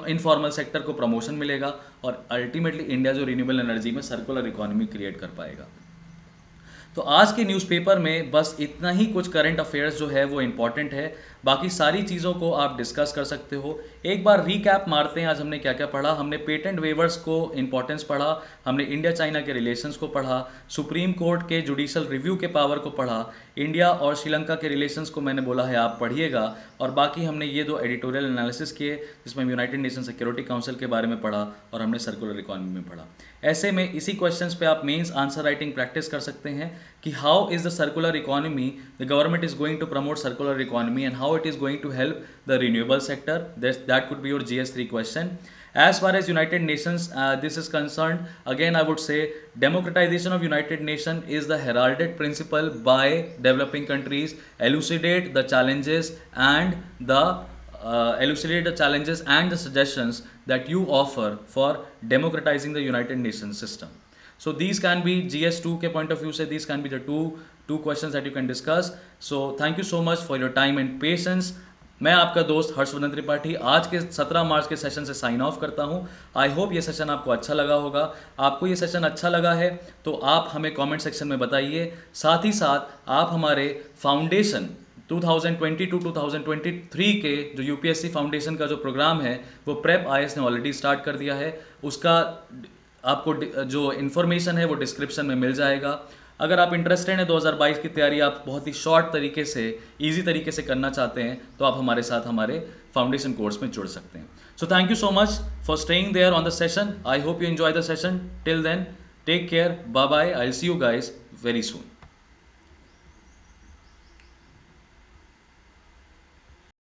S1: इनफॉर्मल सेक्टर को प्रमोशन मिलेगा और अल्टीमेटली इंडिया जो रिन्यूएबल एनर्जी में सर्कुलर इकोनॉमी क्रिएट कर पाएगा। तो आज के न्यूज़पेपर में बस इतना ही कुछ करंट अफेयर्स जो है वो इम्पॉर्टेंट है, बाकी सारी चीज़ों को आप डिस्कस कर सकते हो। एक बार रीकैप मारते हैं, आज हमने क्या क्या पढ़ा। हमने पेटेंट वेवर्स को इंपॉर्टेंस पढ़ा, हमने इंडिया चाइना के रिलेशंस को पढ़ा, सुप्रीम कोर्ट के जुडिशल रिव्यू के पावर को पढ़ा, इंडिया और श्रीलंका के रिलेशंस को मैंने बोला है आप पढ़िएगा, और बाकी हमने ये 2 एडिटोरियल एनालिसिस किए जिसमें यूनाइटेड नेशन सिक्योरिटी काउंसिल के बारे में पढ़ा और हमने सर्कुलर इकोनॉमी में पढ़ा। ऐसे में इसी क्वेश्चंस पे आप मेंस आंसर राइटिंग प्रैक्टिस कर सकते हैं कि how is the circular economy, the government is going to promote circular economy and how it is going to help the renewable sector. That could be your GS3 question. As far as United Nations this is concerned, again I would say democratization of United Nations is the heralded principle by developing countries. Elucidate the challenges and the suggestions that you offer for democratizing the United Nations system. So these can be GS2 के point of view से these can be the two questions that you can discuss. So thank you so much for your time and patience. मैं आपका दोस्त हर्षवर्धन त्रिपाठी आज के 17 मार्च के सेशन से साइन ऑफ करता हूं। आई होप ये सेशन आपको अच्छा लगा होगा। आपको ये सेशन अच्छा लगा है तो आप हमें कमेंट सेक्शन में बताइए। साथ ही साथ आप हमारे फाउंडेशन 2022-2023 के जो यूपीएससी फाउंडेशन का जो प्रोग्राम है वो प्रेप आईएएस ने ऑलरेडी स्टार्ट कर दिया है। उसका आपको जो इन्फॉर्मेशन है वो डिस्क्रिप्शन में मिल जाएगा। अगर आप इंटरेस्टेड हैं 2022 की तैयारी आप बहुत ही शॉर्ट तरीके से, ईजी तरीके से करना चाहते हैं तो आप हमारे साथ हमारे फाउंडेशन कोर्स में जुड़ सकते हैं। So thank you so much for staying there on the session. I hope you enjoy the session. Till then take care, bye bye, I will see you guys very soon.